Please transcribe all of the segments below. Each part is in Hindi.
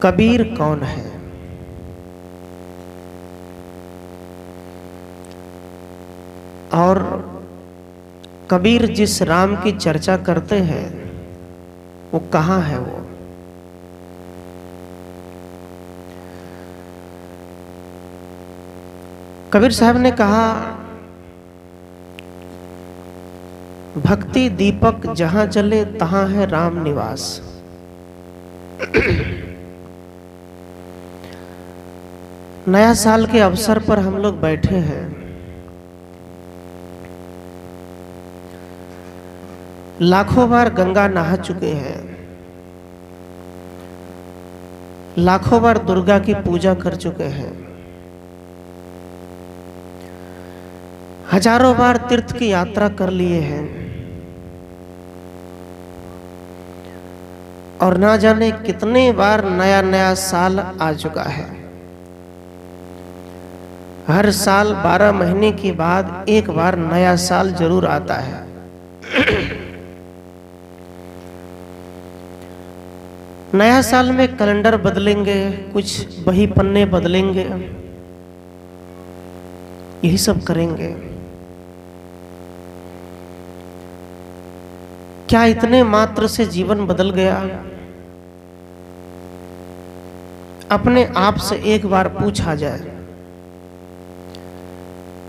कबीर कौन है? और कबीर जिस राम की चर्चा करते हैं वो कहाँ है? वो कबीर साहब ने कहा, भक्ति दीपक जहां जले तहां है राम निवास। नया साल के अवसर पर हम लोग बैठे हैं। लाखों बार गंगा नहा चुके हैं, लाखों बार दुर्गा की पूजा कर चुके हैं, हजारों बार तीर्थ की यात्रा कर लिए हैं, और ना जाने कितने बार नया नया साल आ चुका है। हर साल 12 महीने के बाद एक बार नया साल जरूर आता है। नया साल में कैलेंडर बदलेंगे, कुछ बही पन्ने बदलेंगे, यही सब करेंगे। क्या इतने मात्र से जीवन बदल गया? अपने आप से एक बार पूछा जाए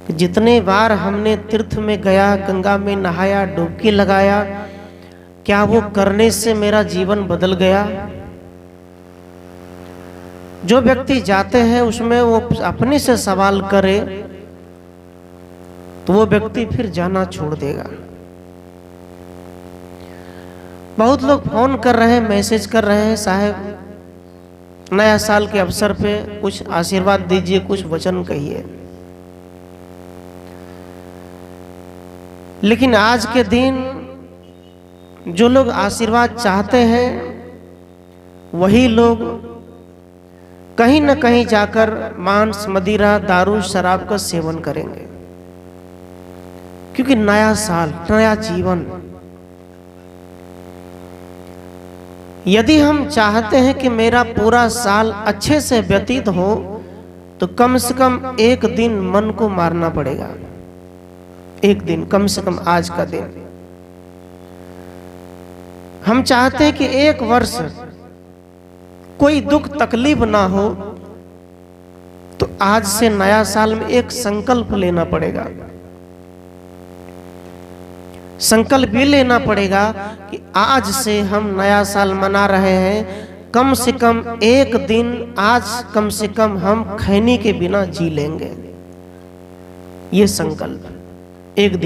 कि जितने बार हमने तीर्थ में गया, गंगा में नहाया, डुबकी लगाया, क्या वो करने से मेरा जीवन बदल गया? जो व्यक्ति जाते हैं उसमें वो अपने से सवाल करे तो वो व्यक्ति फिर जाना छोड़ देगा। बहुत लोग फोन कर रहे हैं, मैसेज कर रहे हैं, साहब नया साल के अवसर पे कुछ आशीर्वाद दीजिए, कुछ वचन कहिए। लेकिन आज के दिन जो लोग आशीर्वाद चाहते हैं वही लोग कहीं न कहीं जाकर मांस, मदिरा, दारू, शराब का सेवन करेंगे। क्योंकि नया साल, नया जीवन, यदि हम चाहते हैं कि मेरा पूरा साल अच्छे से व्यतीत हो तो कम से कम एक दिन मन को मारना पड़ेगा। एक दिन, कम से कम आज का दिन। हम चाहते हैं कि एक वर्ष कोई दुख तकलीफ ना हो, तो आज से नया साल में एक संकल्प लेना पड़ेगा। संकल्प ये लेना पड़ेगा कि आज से हम नया साल मना रहे हैं, कम से कम एक दिन आज कम से कम हम खैनी के बिना जी लेंगे। ये संकल्प एक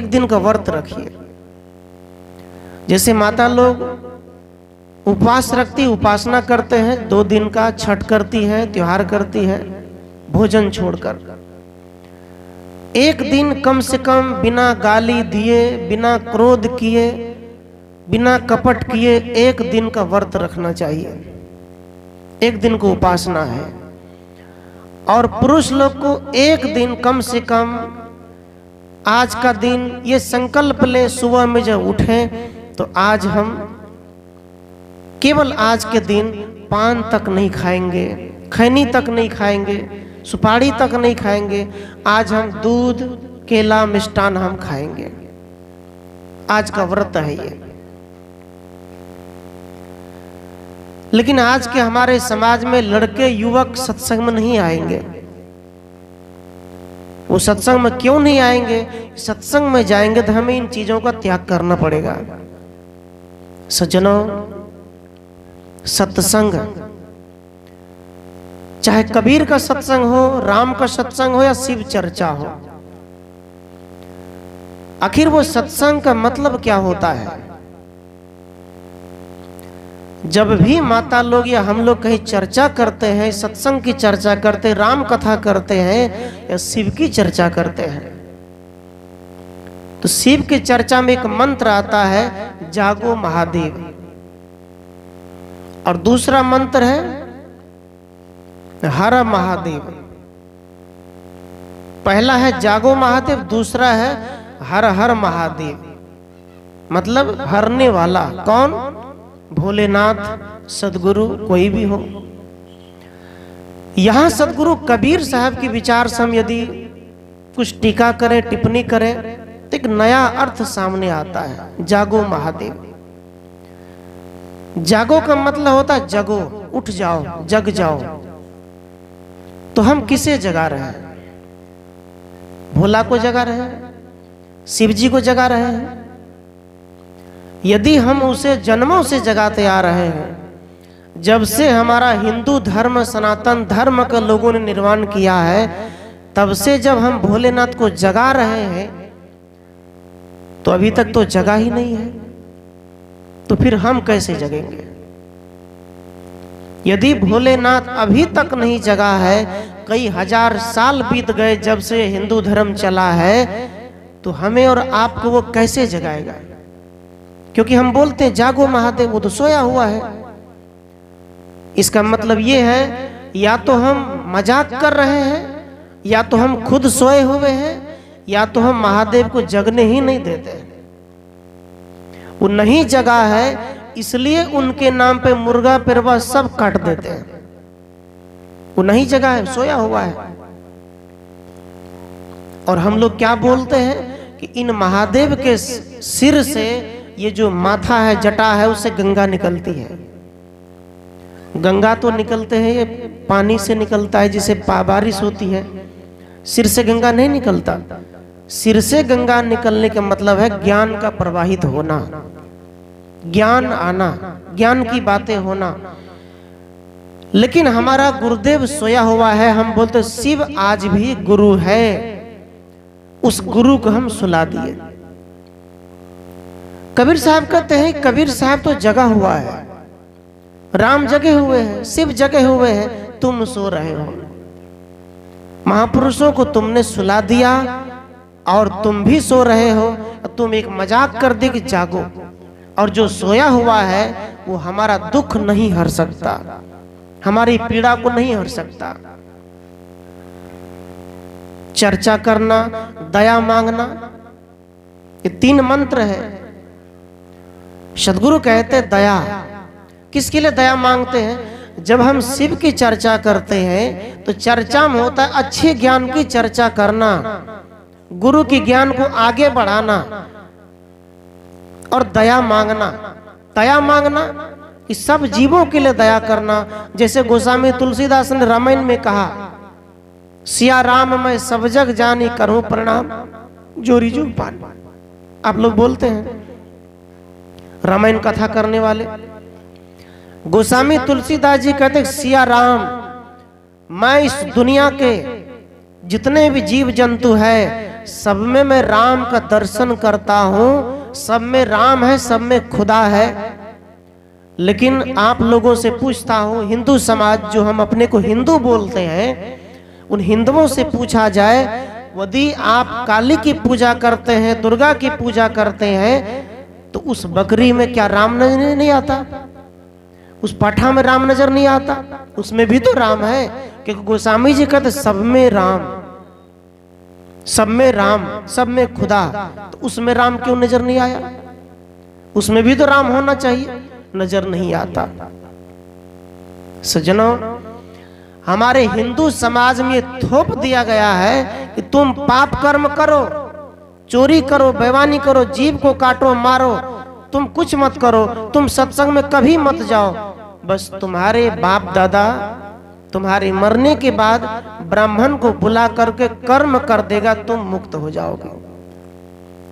दिन का व्रत रखिए। जैसे माता लोग उपवास रखती, उपासना करते हैं, 2 दिन का छठ करती है, त्योहार करती है, भोजन छोड़कर एक दिन कम से कम बिना गाली दिए, बिना क्रोध किए, बिना कपट किए एक दिन का व्रत रखना चाहिए। एक दिन को उपासना है। और पुरुष लोग को एक दिन कम से कम आज का दिन ये संकल्प ले, सुबह में जब उठें तो आज हम केवल आज के दिन पान तक नहीं खाएंगे, खैनी तक नहीं खाएंगे, सुपारी तक नहीं खाएंगे। आज हम दूध, केला, मिष्टान हम खाएंगे। आज का व्रत है ये। लेकिन आज के हमारे समाज में लड़के, युवक सत्संग में नहीं आएंगे। वो सत्संग में क्यों नहीं आएंगे? सत्संग में जाएंगे तो हमें इन चीजों का त्याग करना पड़ेगा। सज्जनों, सत्संग, चाहे कबीर का सत्संग हो, राम का सत्संग हो या शिव चर्चा हो, आखिर वो सत्संग का मतलब क्या होता है? जब भी माता लोग या हम लोग कहीं चर्चा करते हैं, सत्संग की चर्चा करते हैं, राम कथा करते हैं या शिव की चर्चा करते हैं, तो शिव की चर्चा में एक मंत्र आता है, जागो महादेव, और दूसरा मंत्र है हर महादेव। पहला है जागो महादेव, दूसरा है हर हर महादेव, मतलब हरने वाला। कौन? भोलेनाथ सदगुरु कोई भी हो। यहां सदगुरु कबीर साहब की विचार से हम यदि कुछ टीका करें, टिप्पणी करें, तो एक नया अर्थ सामने आता है। जागो महादेव। जागो का मतलब होता है जगो, उठ जाओ, जग जाओ। तो हम किसे जगा रहे हैं? भोला को जगा रहे हैं, शिव जी को जगा रहे हैं। यदि हम उसे जन्मों से जगाते आ रहे हैं, जब से हमारा हिंदू धर्म, सनातन धर्म का लोगों ने निर्माण किया है, तब से जब हम भोलेनाथ को जगा रहे हैं, तो अभी तक तो जगा ही नहीं है। तो फिर हम कैसे जगेंगे? यदि भोलेनाथ अभी तक नहीं जगा है, कई हजार साल बीत गए जब से हिंदू धर्म चला है, तो हमें और आपको वो कैसे जगाएगा? क्योंकि हम बोलते हैं जागो महादेव, वो तो सोया हुआ है। इसका मतलब ये है, या तो हम मजाक कर रहे हैं, या तो हम खुद सोए हुए हैं, या तो हम महादेव को जगने ही नहीं देते। वो नहीं जगा है, इसलिए उनके नाम पे मुर्गा पिरवा सब काट देते हैं। वो नहीं जगा है, सोया हुआ है। और हम लोग क्या बोलते हैं कि इन महादेव के सिर से ये जो माथा है, जटा है, उससे गंगा निकलती है। गंगा तो निकलते हैं, ये पानी से निकलता है, जिसे बारिश होती है। सिर से गंगा नहीं निकलता। सिर से गंगा निकलने का मतलब है ज्ञान का प्रवाहित होना, ज्ञान आना, ज्ञान की बातें होना। लेकिन हमारा गुरुदेव सोया हुआ है। हम बोलते शिव आज भी गुरु है, उस गुरु को हम सुला दिए। कबीर साहब कहते हैं कबीर साहब तो जगा हुआ है, राम जगे हुए हैं, शिव जगे हुए हैं, तुम सो रहे हो। महापुरुषों को तुमने सुला दिया और तुम भी सो रहे हो। तुम एक मजाक कर दे कि जागो, और जो सोया हुआ है वो हमारा दुख नहीं हर सकता, हमारी पीड़ा को नहीं हर सकता। चर्चा करना, दया मांगना, ये 3 मंत्र है। सदगुरु कहते दया। किसके लिए दया मांगते हैं? जब हम शिव की चर्चा करते हैं तो चर्चा में होता है अच्छे ज्ञान की चर्चा करना, गुरु के ज्ञान को आगे बढ़ाना और दया मांगना। दया मांगना कि सब जीवों के लिए दया करना। जैसे गोस्वामी तुलसीदास ने रामायण में कहा, सिया राम मैं सब जग जानी करूं प्रणाम जोरी जो पान। आप लोग बोलते हैं रामायण कथा करने वाले। गोस्वामी तुलसीदास जी कहते सिया राम, मैं इस दुनिया के जितने भी जीव जंतु है सब में मैं राम का दर्शन करता हूं। सब में राम है, सब में खुदा है। लेकिन आप लोगों से पूछता हूं, हिंदू समाज जो हम अपने को हिंदू बोलते हैं, उन हिंदुओं से पूछा जाए, यदि आप काली की पूजा करते हैं, दुर्गा की पूजा करते हैं, तो उस बकरी में क्या राम नजर नहीं आता? उस पाठा में राम नजर नहीं आता? उसमें भी तो राम है। क्योंकि गोस्वामी जी कहते सब में राम, सब में राम, सब में खुदा। तो उसमें राम क्यों नजर नहीं आया? उसमें भी तो राम होना चाहिए, नजर नहीं आता। सज्जनों, हमारे हिंदू समाज में थोप दिया गया है कि तुम पाप कर्म करो, चोरी करो, बेईमानी करो, जीव को काटो, मारो, तुम कुछ मत करो, तुम सत्संग में कभी मत जाओ। बस तुम्हारे बाप दादा तुम्हारे मरने के बाद ब्राह्मण को बुला करके कर्म कर देगा, तुम मुक्त हो जाओगे।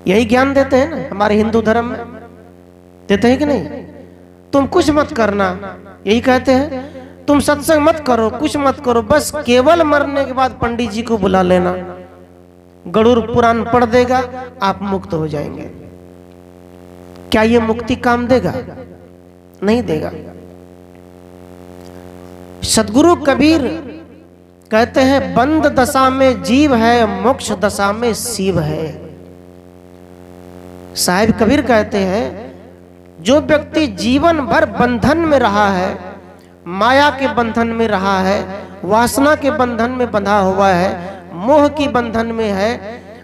यही ज्ञान देते हैं ना हमारे हिंदू धर्म में, देते हैं कि नहीं? तुम कुछ मत करना, यही कहते हैं। तुम सत्संग मत करो, कुछ मत करो, बस केवल मरने के बाद पंडित जी को बुला लेना, गरुड़ पुराण पढ़ देगा, आप मुक्त हो जाएंगे। क्या ये मुक्ति काम देगा? नहीं देगा। सदगुरु कबीर कहते हैं बंद दशा में जीव है, मोक्ष दशा में शिव है। साहिब कबीर कहते हैं जो व्यक्ति जीवन भर बंधन में रहा है, माया के बंधन में रहा है, वासना के बंधन में बंधा हुआ है, मोह की बंधन में है,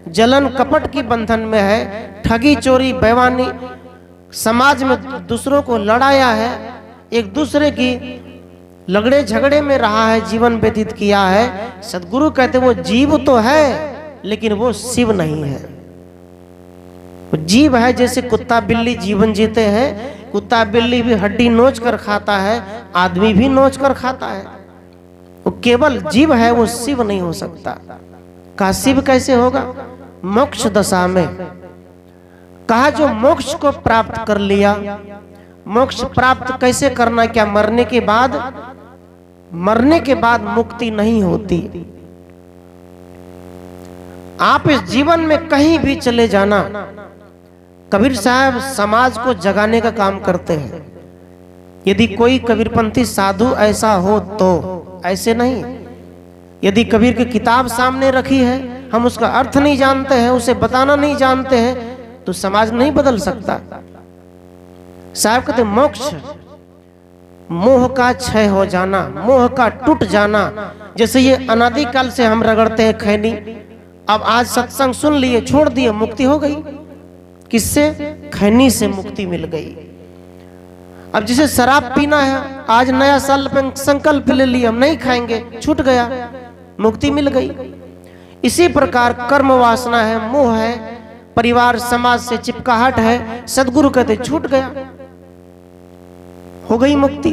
जलन कपट की बंधन में है, ठगी चोरी बेईमानी समाज में दूसरों को लड़ाया है, एक दूसरे की लगड़े झगड़े में रहा है, जीवन व्यतीत किया है। सदगुरु कहते वो जीव तो है लेकिन वो शिव नहीं है। वो जीव है, जैसे कुत्ता बिल्ली जीवन जीते हैं, कुत्ता बिल्ली भी हड्डी नोच कर खाता है, आदमी भी नोच कर खाता है। वो केवल जीव है, वो शिव नहीं हो सकता। कहा शिव कैसे होगा? मोक्ष दशा में। कहा जो मोक्ष को प्राप्त कर लिया। मोक्ष प्राप्त कैसे करना? क्या मरने के बाद? मरने के बाद मुक्ति नहीं होती। आप इस जीवन में कहीं भी चले जाना। कबीर साहब समाज को जगाने का काम करते हैं। यदि कोई कबीरपंथी साधु ऐसा हो तो, ऐसे नहीं। यदि कबीर की किताब सामने रखी है, हम उसका अर्थ नहीं जानते हैं, उसे बताना नहीं जानते हैं, तो समाज नहीं बदल सकता। साहब कहते मोक्ष मोह का क्षय हो जाना, मोह का टूट जाना। जैसे ये अनादिकाल से हम रगड़ते हैं खैनी, अब आज सत्संग सुन लिए, छोड़ दिए, मुक्ति हो गई। किससे? खैनी से मुक्ति मिल गई। अब जिसे शराब पीना है, आज नया साल पे संकल्प ले लिया हम नहीं खाएंगे, छूट गया, मुक्ति मिल गई। इसी प्रकार कर्म वासना है, मोह है, परिवार समाज से चिपकाहट है, सदगुरु कहते छूट गया, हो गई मुक्ति।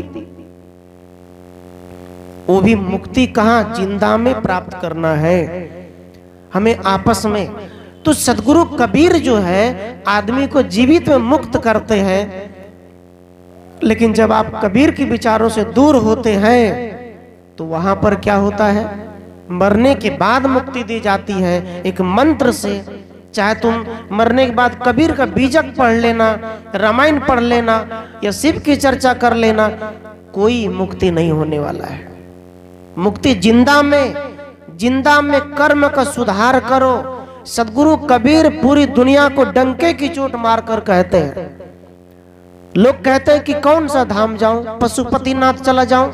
वो भी मुक्ति कहां? जिंदा में प्राप्त करना है हमें आपस में। तो सदगुरु कबीर जो है आदमी को जीवित में मुक्त करते हैं, लेकिन जब आप कबीर के विचारों से दूर होते हैं तो वहां पर क्या होता है? मरने के बाद मुक्ति दी जाती है एक मंत्र से। चाहे तुम मरने के बाद कबीर का बीजक पढ़ लेना, रामायण पढ़ लेना या शिव की चर्चा कर लेना, कोई मुक्ति नहीं होने वाला है। मुक्ति जिंदा में कर्म का सुधार करो। सदगुरु कबीर पूरी दुनिया को डंके की चोट मारकर कहते हैं। लोग कहते हैं कि कौन सा धाम जाऊं? पशुपतिनाथ चला जाऊं,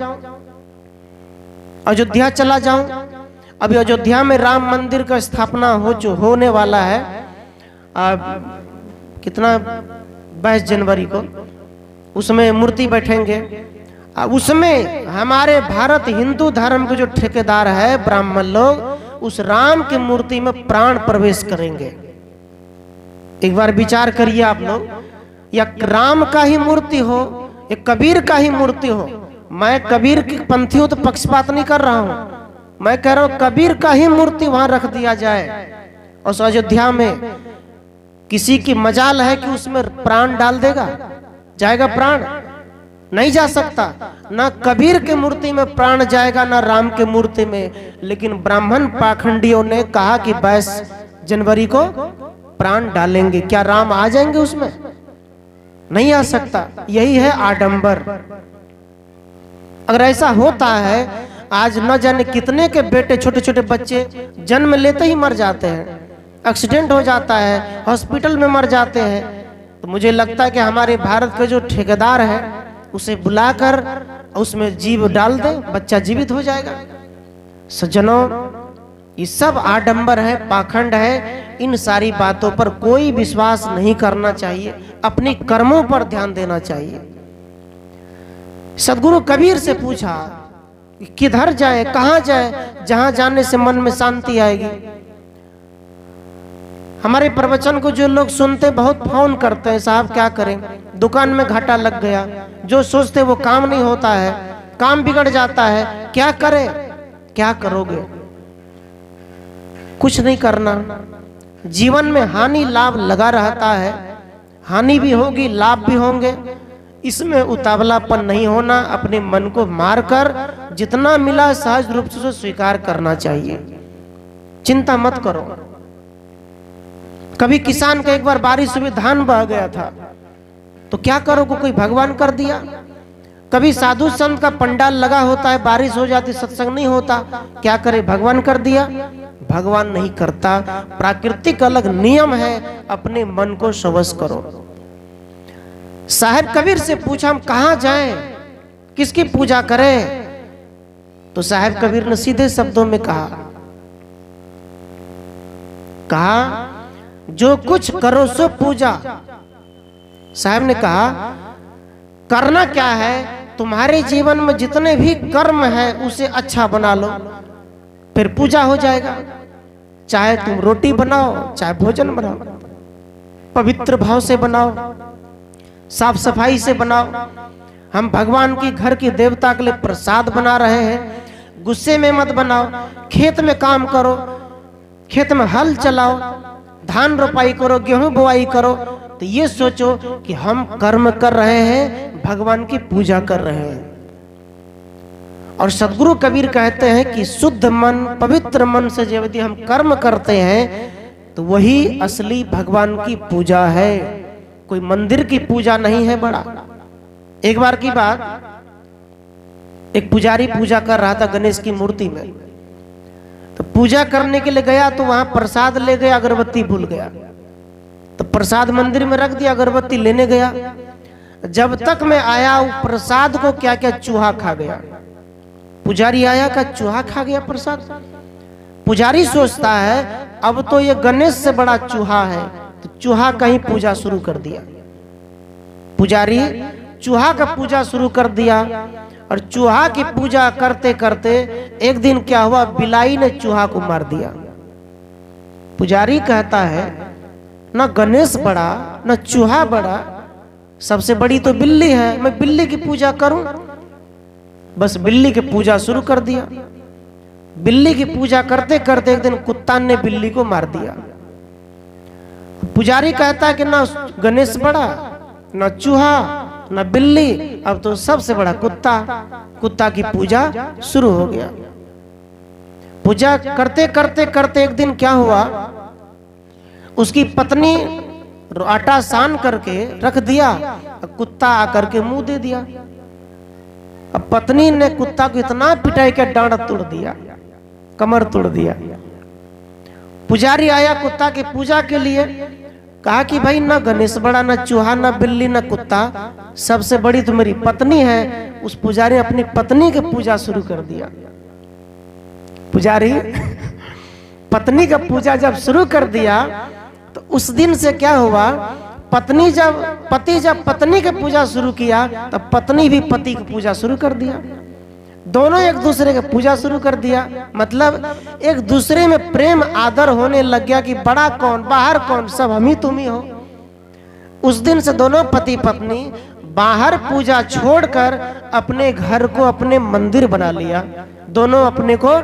अयोध्या चला जाऊं। अभी अयोध्या में राम मंदिर का स्थापना होने वाला है। कितना 22 जनवरी को उसमें मूर्ति बैठेंगे। उसमें हमारे भारत हिंदू धर्म के जो ठेकेदार है ब्राह्मण लोग, उस राम की मूर्ति में प्राण प्रवेश करेंगे। एक बार विचार करिए आप लोग, या राम का ही मूर्ति हो या कबीर का ही मूर्ति हो। मैं कबीर की पंथी हूं तो पक्षपात नहीं कर रहा हूं, मैं कह रहा हूं कबीर का ही मूर्ति वहां रख दिया जाए। और अयोध्या में किसी की मजाल है कि उसमें प्राण डाल देगा? जाएगा प्राण? नहीं जा सकता। ना कबीर के मूर्ति में प्राण जाएगा, ना राम के मूर्ति में। लेकिन ब्राह्मण पाखंडियों ने कहा कि 22 जनवरी को प्राण डालेंगे। क्या राम आ जाएंगे उसमें? नहीं आ सकता। यही है आडंबर। अगर ऐसा होता है, आज न जाने कितने के बेटे, छोटे छोटे बच्चे जन्म लेते ही मर जाते हैं, एक्सीडेंट हो जाता है, हॉस्पिटल में मर जाते हैं। तो मुझे लगता है कि हमारे भारत के जो ठेकेदार है उसे बुलाकर उसमें जीव डाल दे, बच्चा जीवित हो जाएगा। सज्जनों, ये सब आडंबर है, पाखंड है। इन सारी बातों पर कोई विश्वास नहीं करना चाहिए, अपने कर्मों पर ध्यान देना चाहिए। सदगुरु कबीर से पूछा किधर जाए, कहां जाए, जहां जाने से मन में शांति आएगी। हमारे प्रवचन को जो लोग सुनते बहुत फोन करते हैं, साहब क्या करें, दुकान में घाटा लग गया, जो सोचते वो काम नहीं होता है, काम बिगड़ जाता है, क्या करें? क्या करोगे? कुछ नहीं करना। जीवन में हानि लाभ लगा रहता है, हानि भी होगी, लाभ भी होंगे। इसमें उतावलापन नहीं होना, अपने मन को मारकर जितना मिला सहज रूप से स्वीकार करना चाहिए। चिंता मत करो। कभी किसान का एक बार बारिश हुई, धान बह गया था, तो क्या करो, कोई भगवान कर दिया। कभी साधु संत का पंडाल लगा होता है, बारिश हो जाती, सत्संग नहीं होता, क्या करे, भगवान कर दिया। भगवान नहीं करता, प्राकृतिक अलग नियम है, अपने मन को सवश करो। साहेब कबीर से पूछा हम कहां जाएं, किसकी पूजा करें? तो साहेब कबीर ने सीधे शब्दों में कहा जो कुछ करो सो पूजा, साहब ने कहा करना क्या है, तुम्हारे जीवन में जितने भी कर्म है उसे अच्छा बना लो, फिर पूजा हो जाएगा। चाहे तुम रोटी बनाओ, चाहे भोजन बनाओ, पवित्र भाव से बनाओ, साफ सफाई से बनाओ। हम भगवान की घर की देवता के लिए प्रसाद बना रहे हैं, गुस्से में मत बनाओ। खेत में काम करो, खेत में हल चलाओ, धान रोपाई करो, गेहूं बुआई करो, तो ये सोचो कि हम कर्म कर रहे हैं, भगवान की पूजा कर रहे हैं। और सदगुरु कबीर कहते हैं कि शुद्ध मन, पवित्र मन से जब यदि हम कर्म करते हैं तो वही असली भगवान की पूजा है, कोई मंदिर की पूजा नहीं है। बड़ा एक बार की बात, एक पुजारी पूजा कर रहा था गणेश की मूर्ति में, तो पूजा करने के लिए गया तो वहां प्रसाद ले गया, अगरबत्ती भूल गया, तो प्रसाद मंदिर में रख दिया, अगरबत्ती लेने गया। जब तक मैं आया वो प्रसाद को क्या क्या चूहा खा गया। पुजारी आया का चूहा खा गया प्रसाद। पुजारी सोचता है अब तो ये गणेश से बड़ा चूहा है, तो चूहा का ही पूजा शुरू कर दिया। पुजारी चूहा का पूजा शुरू कर दिया, और चूहा की पूजा करते करते एक दिन क्या हुआ, बिलाई ने चूहा को मार दिया। पुजारी कहता है ना गणेश बड़ा ना चूहा बड़ा, सबसे बड़ी तो बिल्ली है, मैं बिल्ली की पूजा करूं। बस बिल्ली की पूजा शुरू कर दिया। बिल्ली की पूजा करते करते एक दिन कुत्ता ने बिल्ली को मार दिया। पुजारी कहता है कि ना गणेश बड़ा ना चूहा ना बिल्ली, अब तो सबसे बड़ा कुत्ता। कुत्ता की पूजा शुरू हो गया। पूजा करते करते करते एक दिन क्या हुआ, उसकी पत्नी आटा सान करके रख दिया, कुत्ता आकर के मुंह दे दिया। अब पत्नी ने कुत्ता को इतना पिटाई के डांड तोड़ दिया, कमर तोड़ दिया। पुजारी आया कुत्ता की पूजा के लिए, कहा कि भाई ना गणेश बड़ा ना चूहा ना बिल्ली ना कुत्ता, सबसे बड़ी तो मेरी पत्नी है। उस पुजारी ने अपनी पत्नी की पूजा शुरू कर दिया। पुजारी पत्नी का पूजा जब शुरू कर दिया तो उस दिन से क्या हुआ, पति जब पत्नी की पूजा शुरू किया तब पत्नी भी पति की पूजा शुरू कर दिया। दोनों एक दूसरे की पूजा शुरू कर दिया। मतलब एक दूसरे में प्रेम आदर होने लग गया कि बड़ा कौन बाहर कौन, सब हम ही तुम ही हो। उस दिन से दोनों पति पत्नी बाहर पूजा छोड़कर अपने घर को अपने मंदिर बना लिया। दोनों अपने को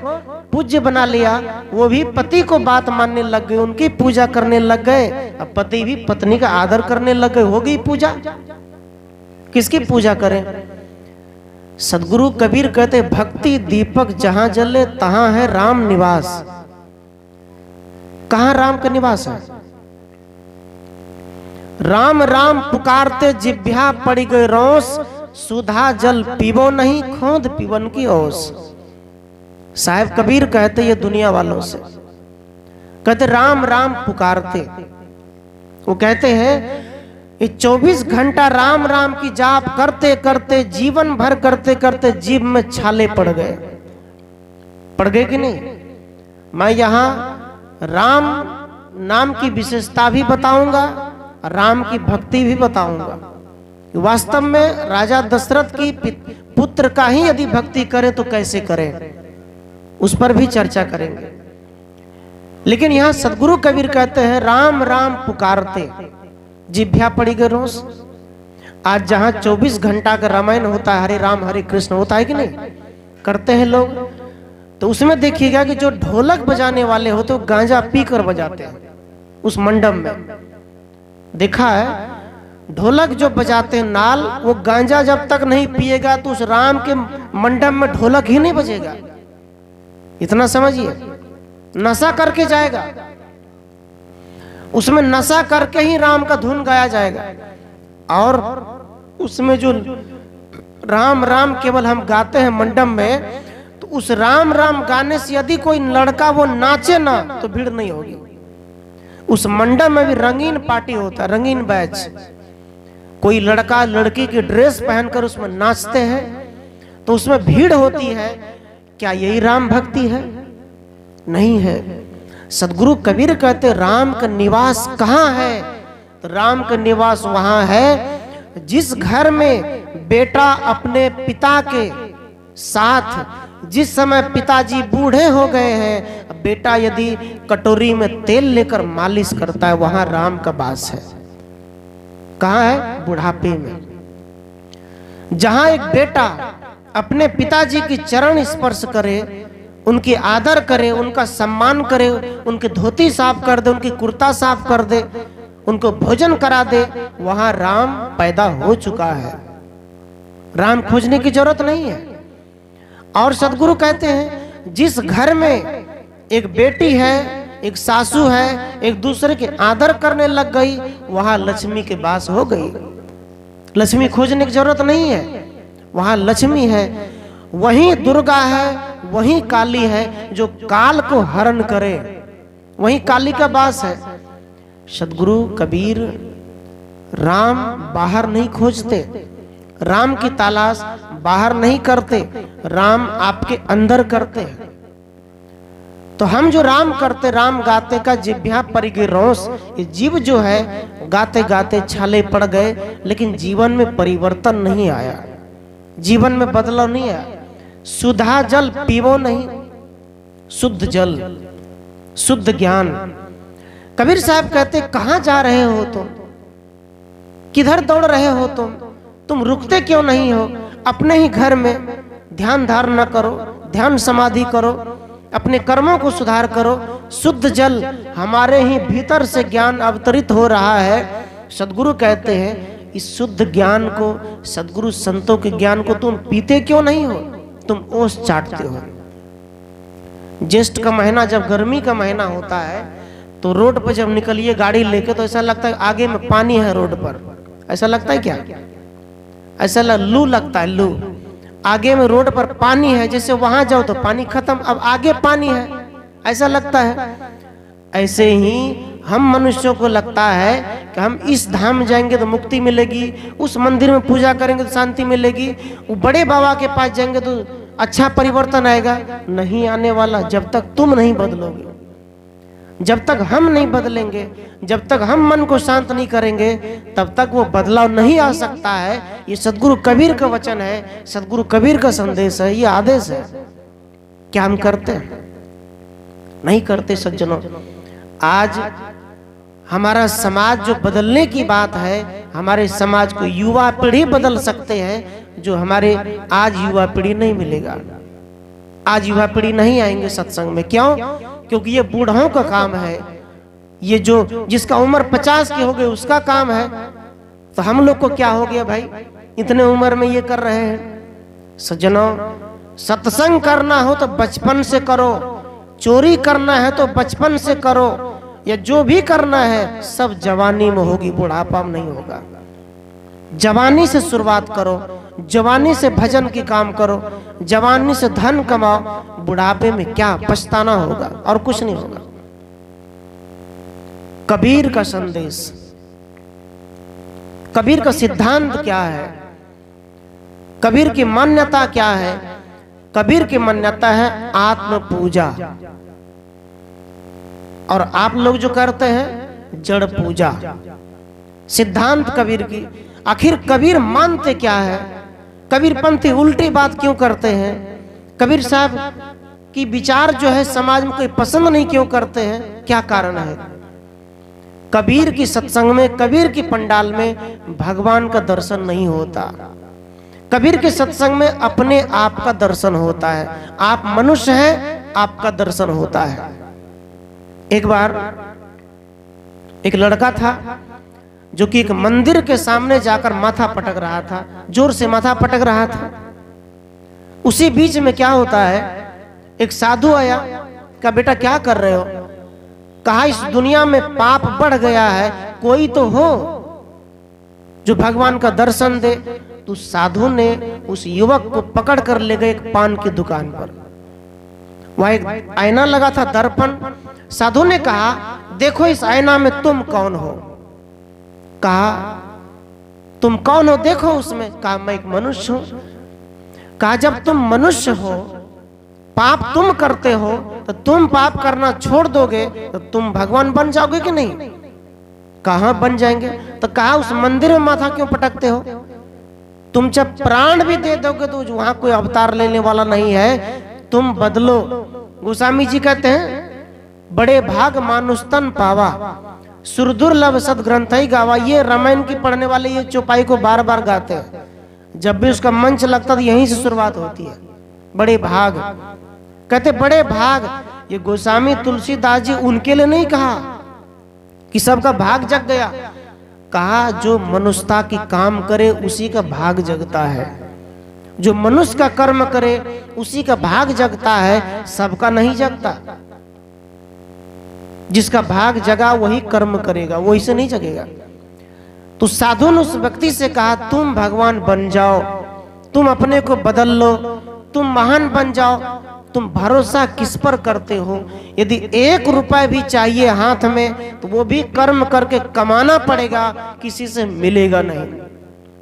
पूज्य बना लिया। वो भी पति को बात मानने लग गए, उनकी पूजा करने लग गए। अब पति भी पत्नी का आदर करने लग गए। हो गई पूजा। किसकी पूजा करें? सदगुरु कबीर कहते भक्ति दीपक जहां जले तहां है राम निवास। कहां राम का निवास है? राम राम पुकारते जिभ्या पड़ी गए रोस, सुधा जल पीबो नहीं खोद पीवन की ओस। साहब कबीर कहते ये दुनिया वालों से, कहते राम राम पुकारते। वो कहते हैं ये 24 घंटा राम राम की जाप करते करते जीवन भर करते करते जीभ में छाले पड़ गए कि नहीं? मैं यहाँ राम नाम की विशेषता भी बताऊंगा, राम की भक्ति भी बताऊंगा। वास्तव में राजा दशरथ की पुत्र का ही यदि भक्ति करें तो कैसे करें, उस पर भी चर्चा करेंगे। लेकिन यहाँ सदगुरु कबीर कहते हैं राम राम पुकारते जिभ्या पड़ी गए रोस। आज जहां 24 घंटा का रामायण होता है, हरे राम हरे कृष्ण होता है कि नहीं, करते हैं लोग, तो उसमें देखिएगा कि जो ढोलक बजाने वाले होते वो गांजा पीकर बजाते हैं उस मंडप में। देखा है, ढोलक जो बजाते हैं नाल, वो गांजा जब तक नहीं पिएगा तो उस राम के मंडप में ढोलक ही नहीं बजेगा। इतना समझिए, नशा करके जाएगा, उसमें नशा करके ही राम का धुन गाया जाएगा। और उसमें जो राम राम केवल हम गाते हैं मंडप में, तो उस राम राम गाने से यदि कोई लड़का वो नाचे ना तो भीड़ नहीं होगी। उस मंडप में भी रंगीन पार्टी होता है, रंगीन बैच। कोई लड़का लड़की की ड्रेस पहनकर उसमें नाचते हैं तो उसमें भीड़ होती है। क्या यही राम भक्ति है? नहीं है। सदगुरु कबीर कहते राम का निवास कहाँ है? तो राम का निवास वहां है। जिस घर में बेटा अपने पिता के साथ, जिस समय पिताजी बूढ़े हो गए हैं, बेटा यदि कटोरी में तेल लेकर मालिश करता है, वहां राम का वास है। कहां है? बुढ़ापे में। जहां एक बेटा अपने पिताजी की चरण स्पर्श करे, उनकी आदर करे, उनका सम्मान करे, उनकी धोती साफ कर दे, उनकी कुर्ता साफ कर दे, उनको भोजन करा दे, वहां राम पैदा हो चुका है। राम खोजने की जरूरत नहीं है। और सदगुरु कहते हैं जिस घर में एक बेटी है, एक सासू है, एक दूसरे के आदर करने लग गई, वहां लक्ष्मी के वास हो गई। लक्ष्मी खोजने की जरूरत नहीं है, वहां लक्ष्मी है। वहीं दुर्गा है, वहीं काली है, जो काल को हरण करे, वहीं काली का वास है। सदगुरु कबीर राम बाहर नहीं खोजते, राम की तलाश बाहर नहीं करते, राम आपके अंदर करते हैं। तो हम जो राम करते, राम गाते का जिभ्या परिगिरोस, ये जीव जो है गाते गाते छाले पड़ गए, लेकिन जीवन में परिवर्तन नहीं आया, जीवन में बदलाव नहीं आया। सुधा जल पीवो नहीं, शुद्ध जल, शुद्ध ज्ञान। कबीर साहब कहते कहां जा रहे हो तुम, किधर दौड़ रहे हो तुम रुकते क्यों नहीं हो? अपने ही घर में ध्यान धारणा करो, ध्यान समाधि करो, अपने कर्मों को सुधार करो। शुद्ध जल हमारे ही भीतर से ज्ञान अवतरित हो रहा है। सदगुरु कहते हैं इस शुद्ध ज्ञान को, सदगुरु संतों के ज्ञान को तुम पीते क्यों नहीं हो? तुम ओस चाटते हो। ज्येष्ठ का महीना, जब गर्मी का महीना होता है, तो रोड पर जब निकलिए गाड़ी लेके, तो ऐसा लगता है आगे में पानी है रोड पर। ऐसा लगता है क्या? ऐसा लू लगता है, लू। आगे में रोड पर पानी है, जैसे वहां जाओ तो पानी खत्म, अब आगे पानी है, ऐसा लगता है। ऐसे ही हम मनुष्यों को लगता है कि हम इस धाम जाएंगे तो मुक्ति मिलेगी, उस मंदिर में पूजा करेंगे तो शांति मिलेगी, वो बड़े बाबा के पास जाएंगे तो अच्छा परिवर्तन आएगा। नहीं आने वाला, जब तक तुम नहीं बदलोगे, जब तक हम नहीं बदलेंगे, जब तक हम मन को शांत नहीं करेंगे, तब तक वो बदलाव नहीं आ सकता है। ये सदगुरु कबीर का वचन है, सदगुरु कबीर का संदेश है, ये आदेश है। क्या हम करते हैं? नहीं करते सज्जनों। आज हमारा समाज जो बदलने की बात है, हमारे समाज को युवा पीढ़ी बदल सकते हैं, जो हमारे आज युवा पीढ़ी नहीं मिलेगा। आज युवा पीढ़ी नहीं आएंगे सत्संग में। क्यों? क्योंकि ये बूढ़ों का काम है, ये जो जिसका उम्र 50 की हो गई उसका काम है। तो हम लोग को क्या हो गया भाई, इतने उम्र में ये कर रहे हैं। सज्जनों, सत्संग करना हो तो बचपन से करो, चोरी करना है तो बचपन से करो, या जो भी करना है सब जवानी में होगी, बुढ़ापा में नहीं होगा। जवानी से शुरुआत करो, जवानी से भजन की काम करो, जवानी से धन कमाओ। बुढ़ापे में क्या पछताना होगा, और कुछ नहीं होगा। कबीर का संदेश, कबीर का सिद्धांत क्या है, कबीर की मान्यता क्या है? कबीर की मान्यता है आत्म पूजा, और आप लोग जो करते हैं जड़ पूजा। सिद्धांत कबीर की। आखिर कबीर मानते क्या है? कबीरपंथी उल्टी बात क्यों करते हैं? कबीर साहब की विचार जो है समाज में कोई पसंद नहीं क्यों करते हैं? क्या कारण है? कबीर की सत्संग में, कबीर की पंडाल में भगवान का दर्शन नहीं होता। कबीर के सत्संग में अपने आप का दर्शन होता है। आप मनुष्य हैं, आपका दर्शन होता है। एक बार एक लड़का था जो कि एक मंदिर के सामने जाकर माथा पटक रहा था, जोर से माथा पटक रहा था। उसी बीच में क्या होता है, एक साधु आया, कहा बेटा क्या कर रहे हो? कहा इस दुनिया में पाप बढ़ गया है, कोई तो हो जो भगवान का दर्शन दे। तो साधु ने उस युवक को पकड़ कर ले गए एक पान की दुकान पर। वहां एक आईना लगा था, दर्पण। साधु ने कहा देखो इस आईना में तुम कौन हो? कहा तुम कौन हो देखो उसमें। कहा मैं एक मनुष्य हूं। कहा जब तुम मनुष्य हो, पाप तुम करते हो, तो तुम पाप करना छोड़ दोगे तो तुम भगवान बन जाओगे कि नहीं? कहाँ बन जाएंगे? तो कहा उस मंदिर में माथा क्यों पटकते हो? तुम जब प्राण भी दे दोगे तो वहां कोई अवतार लेने वाला नहीं है, तुम बदलो। गोस्वामी जी कहते हैं बड़े भाग मानुस्तन पावा, सुरदुर्लभ सदग्रंथ ही गावा। ये रामायण की पढ़ने वाले ये चौपाई को बार बार गाते हैं। जब भी उसका मंच लगता तो यहीं से शुरुआत होती है, बड़े भाग। कहते बड़े भाग, ये गोस्वामी तुलसीदास जी उनके लिए नहीं कहा कि सबका भाग जग गया, कहा जो मनुष्यता की काम करे उसी का भाग जगता है। जो मनुष्य का कर्म करे उसी का भाग जगता है, सबका नहीं जगता। जिसका भाग जगा वही कर्म करेगा, वो इसे नहीं जगेगा। तो साधु ने उस व्यक्ति से कहा तुम भगवान बन जाओ, तुम अपने को बदल लो, तुम महान बन जाओ। तुम भरोसा किस पर करते हो? यदि 1 रुपया भी चाहिए हाथ में तो वो भी कर्म करके कमाना पड़ेगा, किसी से मिलेगा नहीं,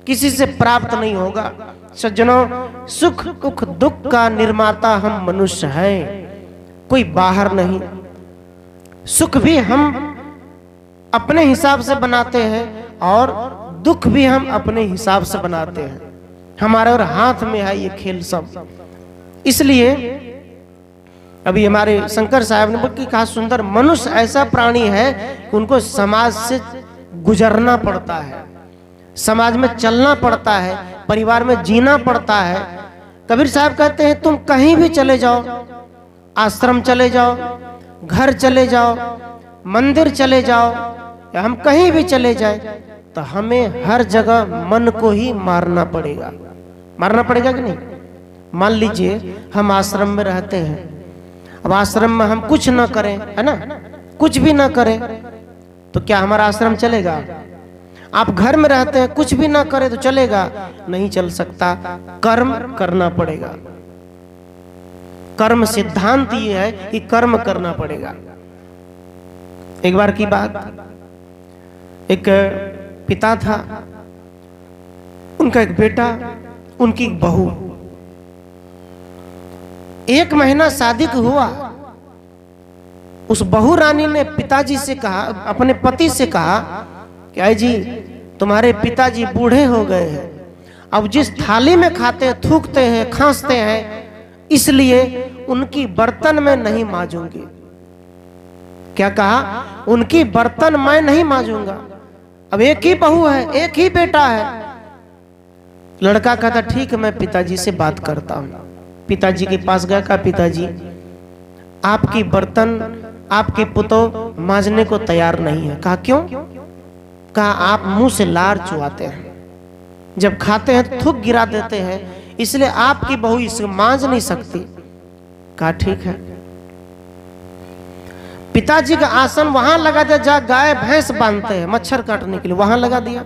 किसी से प्राप्त नहीं होगा। सज्जनों, सुख दुख दुख का निर्माता हम मनुष्य हैं, कोई बाहर नहीं। सुख भी हम अपने हिसाब से बनाते हैं और दुख भी हम अपने हिसाब से बनाते हैं। हमारे और हाथ में है ये खेल सब। इसलिए अभी हमारे शंकर साहब ने कहा सुंदर, मनुष्य ऐसा प्राणी है कि उनको समाज से गुजरना पड़ता है, समाज में चलना पड़ता है, परिवार में जीना पड़ता है। कबीर साहब कहते हैं तुम कहीं भी चले जाओ, आश्रम चले जाओ, घर चले जाओ, मंदिर चले जाओ, या हम कहीं भी चले जाए तो हमें हर जगह मन को ही मारना पड़ेगा। मारना पड़ेगा कि नहीं? मान लीजिए हम आश्रम में रहते हैं, अब आश्रम में हम कुछ ना करें, है ना, कुछ भी ना करें तो क्या हमारा आश्रम चलेगा? आप घर में रहते हैं, कुछ भी ना करें तो चलेगा? नहीं चल सकता। कर्म करना पड़ेगा। कर्म सिद्धांत ये है कि कर्म करना पड़ेगा। एक बार की बात, एक पिता था, उनका एक बेटा, उनकी एक बहू। 1 महीना शादी को हुआ, उस बहू रानी ने पिताजी से कहा, अपने पति से कहा कि आई जी तुम्हारे पिताजी बूढ़े हो गए हैं, अब जिस थाली में खाते हैं, थूकते हैं, खांसते हैं, इसलिए उनकी बर्तन में नहीं मांजूंगी। क्या कहा? उनकी बर्तन मैं नहीं मांजूंगा। अब एक ही बहू है, एक ही बेटा है। लड़का कहता ठीक है, मैं पिताजी से बात करता हूं। पिताजी के पास गया, कहा पिताजी आपकी बर्तन आपके पुतो मांजने को तैयार नहीं है। कहा क्यों? कहा आप मुंह से लार चुआते हैं, जब खाते हैं थूक गिरा देते हैं, इसलिए आपकी बहू इसे मांज नहीं सकती। कहा ठीक है। पिताजी का आसन वहां लगा दिया जहां गाय भैंस बांधते हैं मच्छर काटने के लिए, वहां लगा दिया।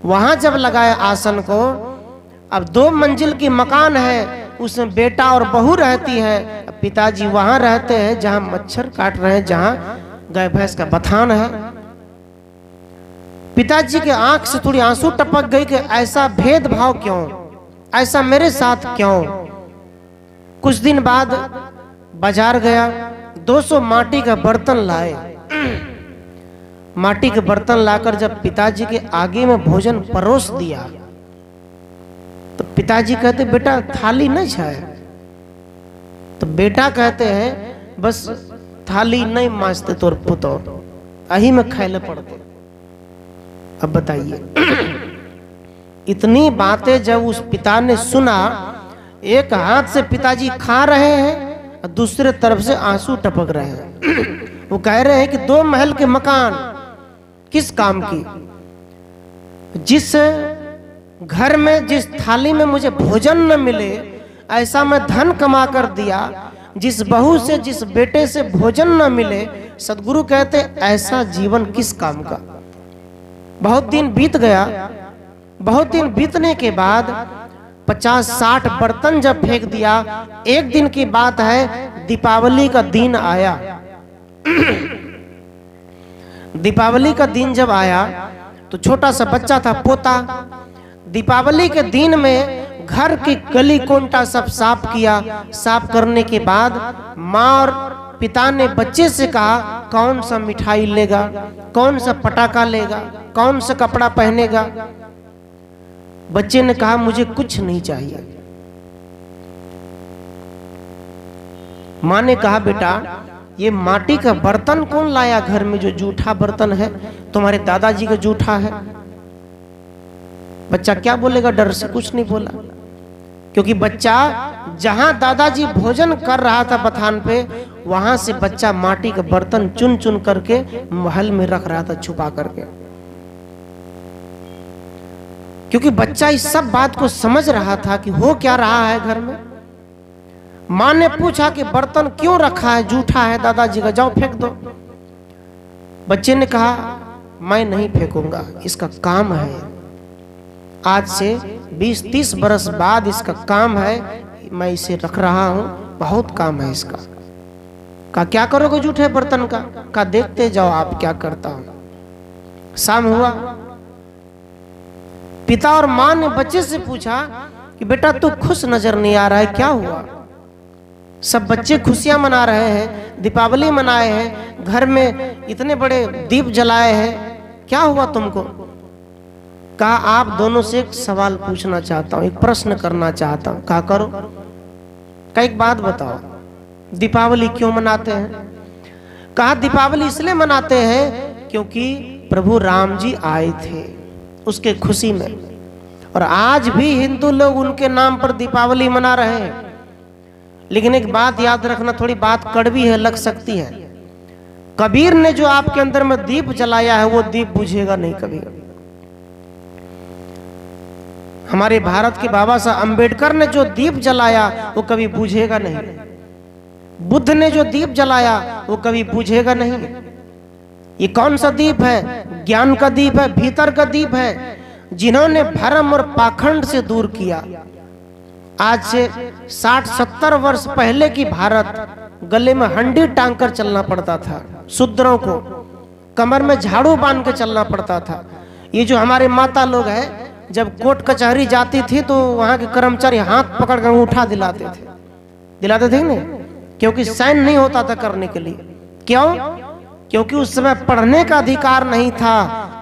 वहां जब लगाया आसन को, अब 2 मंजिल की मकान है, उसमें बेटा और बहू रहती है। पिताजी वहां रहते हैं जहां मच्छर काट रहे हैं, जहां गाय भैंस का बथान है। पिताजी के आंख से थोड़ी आंसू टपक गई कि ऐसा भेदभाव क्यों, ऐसा मेरे साथ क्यों। कुछ दिन बाद बाजार गया, 200 माटी का बर्तन लाए। माटी के बर्तन लाकर जब पिताजी के आगे में भोजन परोस दिया तो पिताजी कहते बेटा थाली नहीं छाए। तो बेटा कहते हैं बस थाली नहीं मांजते तोर पुतो, अही में खाए पड़ते। अब बताइए इतनी बातें जब उस पिता ने सुना, एक हाथ से पिताजी खा रहे हैं और दूसरे तरफ से आंसू टपक रहे हैं। वो कह रहे हैं कि 2 महल के मकान किस काम की? जिस घर में, जिस थाली में मुझे भोजन न मिले, ऐसा मैं धन कमा कर दिया। जिस बहू से, जिस बेटे से भोजन न मिले, सदगुरु कहते ऐसा जीवन किस काम का। बहुत दिन बीत गया। बहुत दिन बीतने के बाद 50-60 बर्तन जब फेंक दिया, एक दिन की बात है, दीपावली का दिन आया। दीपावली का दिन जब आया तो छोटा सा बच्चा था, पोता। दीपावली के दिन में घर की गली कोंटा सब साफ किया। साफ करने के बाद माँ और पिता ने बच्चे से कहा कौन सा मिठाई लेगा, कौन सा पटाखा लेगा, कौन सा कपड़ा पहनेगा। बच्चे ने कहा मुझे कुछ नहीं चाहिए। माँ ने कहा बेटा ये माटी का बर्तन कौन लाया घर में, जो जूठा बर्तन है, तुम्हारे दादाजी का जूठा है। बच्चा क्या बोलेगा, डर से कुछ नहीं बोला, क्योंकि बच्चा जहां दादाजी भोजन कर रहा था बथान पे, वहां से बच्चा माटी का बर्तन चुन चुन करके महल में रख रहा था छुपा करके, क्योंकि बच्चा इस सब बात को समझ रहा था कि हो क्या रहा है घर में। मां ने पूछा कि बर्तन क्यों रखा है, जूठा है दादाजी का, जाओ फेंक दो। बच्चे ने कहा मैं नहीं फेंकूंगा, इसका काम है, आज से 20-30 बरस बाद इसका काम है, मैं इसे रख रहा हूं, बहुत काम है इसका। कहा क्या करोगे जूठे बर्तन का? कहा देखते जाओ आप क्या करता हूं। शाम हुआ, पिता और मां ने बच्चे से पूछा कि बेटा तू खुश नजर नहीं आ रहा है, क्या हुआ? सब बच्चे खुशियां मना रहे हैं, दीपावली मनाए हैं, घर में इतने बड़े दीप जलाए हैं, क्या हुआ तुमको? कहा आप दोनों से एक सवाल पूछना चाहता हूं, एक प्रश्न करना चाहता हूं। कहा करो। कहा एक बात बताओ, दीपावली क्यों मनाते हैं? कहा दीपावली इसलिए मनाते हैं क्योंकि प्रभु राम जी आए थे, उसके खुशी में, और आज भी हिंदू लोग उनके नाम पर दीपावली मना रहे हैं। लेकिन एक बात याद रखना, थोड़ी बात कड़वी है, लग सकती है। कबीर ने जो आपके अंदर में दीप जलाया है वो दीप बुझेगा नहीं कभी। हमारे भारत के बाबा साहब अंबेडकर ने जो दीप जलाया वो कभी बुझेगा नहीं। बुद्ध ने जो दीप जलाया वो कभी बुझेगा नहीं। ये कौन सा दीप है? ज्ञान का दीप है, भीतर का दीप है, जिन्होंने भरम और पाखंड से दूर किया। आज से 60-70 वर्ष पहले की भारत गले में हंडी टांग कर चलना पड़ता था, शूद्रों को कमर में झाड़ू बांध के चलना पड़ता था। ये जो हमारे माता लोग हैं, जब कोर्ट कचहरी जाती थी तो वहां के कर्मचारी हाथ पकड़ कर उठा दिलाते थे नहीं, क्योंकि साइन नहीं होता था करने के लिए। क्यों? क्योंकि उस समय पढ़ने का अधिकार नहीं था।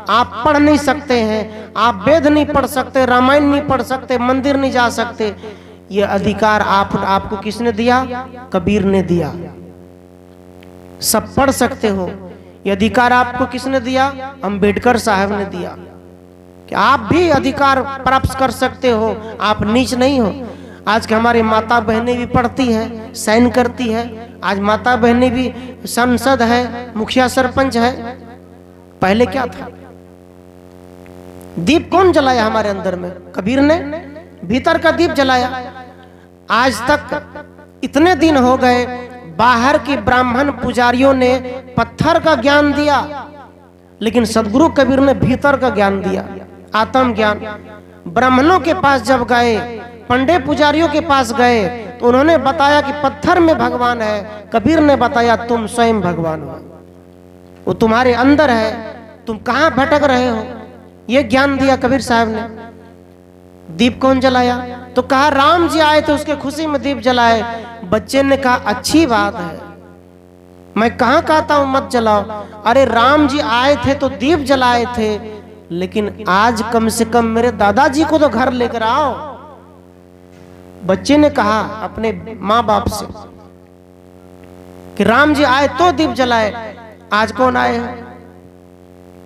आप पढ़ नहीं सकते हैं, आप वेद नहीं पढ़ सकते, रामायण नहीं पढ़ सकते, मंदिर नहीं जा सकते। ये अधिकार आपको किसने दिया? कबीर ने दिया। सब पढ़ सकते हो, ये अधिकार आपको किसने दिया? अंबेडकर साहब ने दिया कि आप भी अधिकार प्राप्त कर सकते हो, आप नीच नहीं हो। आज के हमारी माता बहनें भी पढ़ती हैं, साइन करती है। आज माता बहनें भी सांसद है, मुखिया सरपंच है। पहले क्या था? दीप कौन जलाया हमारे अंदर में? कबीर ने भीतर का दीप जलाया। आज तक इतने दिन हो गए, बाहर के ब्राह्मण पुजारियों ने पत्थर का ज्ञान दिया, लेकिन सदगुरु कबीर ने भीतर का ज्ञान दिया, आत्म ज्ञान। ब्राह्मणों के पास जब गए, पंडित पुजारियों के पास गए, तो उन्होंने बताया कि पत्थर में भगवान है। कबीर ने बताया तुम स्वयं भगवान हो, वो तुम्हारे अंदर है, तुम कहां भटक रहे हो। ये ज्ञान दिया कबीर साहब ने। दीप कौन जलाया? तो कहा राम जी आए थे, उसके खुशी में दीप जलाए। बच्चे ने कहा अच्छी बात है, मैं कहां कहता हूं मत जलाओ। अरे राम जी आए थे तो दीप जलाए थे, लेकिन आज कम से कम मेरे दादाजी को तो घर लेकर आओ। बच्चे ने कहा अपने माँ बाप से कि राम जी आए तो दीप जलाए, आज कौन आए हैं?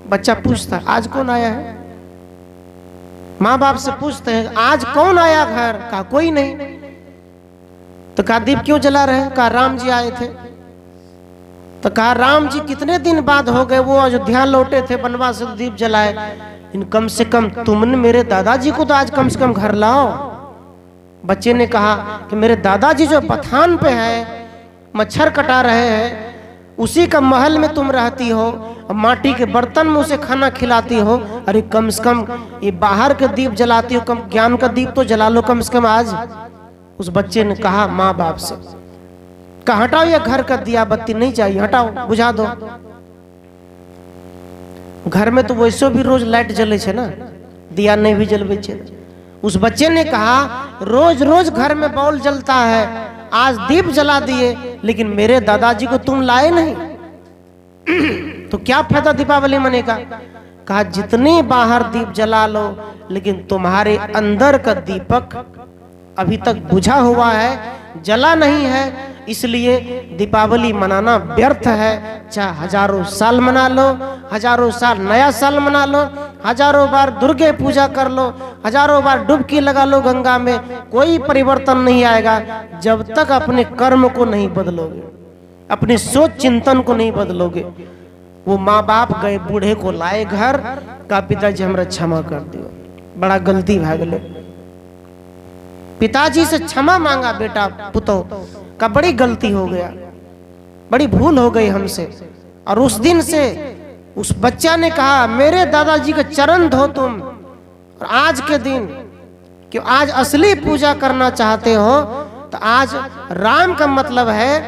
बच्चा पूछता आज कौन आया है? माँ बाप से पूछते हैं आज कौन आया घर? कहा कोई नहीं। तो कहा दीप क्यों जला रहे हैं? कहा राम जी आए थे। तो कहा राम जी कितने दिन बाद हो गए, वो अयोध्या लौटे थे वनवास से, दीप जलाए। इन कम से कम तुमने मेरे दादाजी को तो आज कम से कम घर लाओ। बच्चे ने कहा कि मेरे दादाजी जो पठान पे है, मच्छर कटा रहे हैं, उसी का महल में तुम रहती हो, माटी के बर्तन में उसे खाना खिलाती हो। अरे कम से कम ये बाहर के दीप जलाती हो, कम ज्ञान का दीप तो जला लो कम से कम आज। उस बच्चे ने कहा माँ बाप से, कहा हटाओ ये घर का दिया बत्ती नहीं चाहिए, हटाओ, बुझा दो। घर में तो वैसे भी रोज लाइट जले छे ना, दिया नहीं भी जलवे छे। उस बच्चे ने कहा रोज रोज घर में बॉल जलता है, आज दीप जला दिए लेकिन मेरे दादाजी को तुम लाए नहीं, तो क्या फायदा दीपावली मनाने का। कहा जितने बाहर दीप जला लो, लेकिन तुम्हारे अंदर का दीपक अभी तक बुझा हुआ है, जला नहीं है, इसलिए दीपावली मनाना व्यर्थ है। चाहे हजारों साल मना लो, हजारों साल नया साल मना लो, हजारों बार दुर्गे पूजा कर लो, हजारों बार डुबकी लगा लो गंगा में, कोई परिवर्तन नहीं आएगा जब तक अपने कर्म को नहीं बदलोगे, अपनी सोच चिंतन को नहीं बदलोगे। वो माँ बाप गए बूढ़े को लाए घर, का पिताजी हमरा क्षमा कर दियो, बड़ा गलती भाग ले। पिताजी से क्षमा मांगा बेटा पुतो का, बड़ी गलती हो गया, बड़ी भूल हो गई हमसे। और उस दिन से उस बच्चा ने कहा मेरे दादाजी के चरण धो तुम। और आज के दिन क्यों आज असली पूजा करना चाहते हो, तो आज राम का मतलब है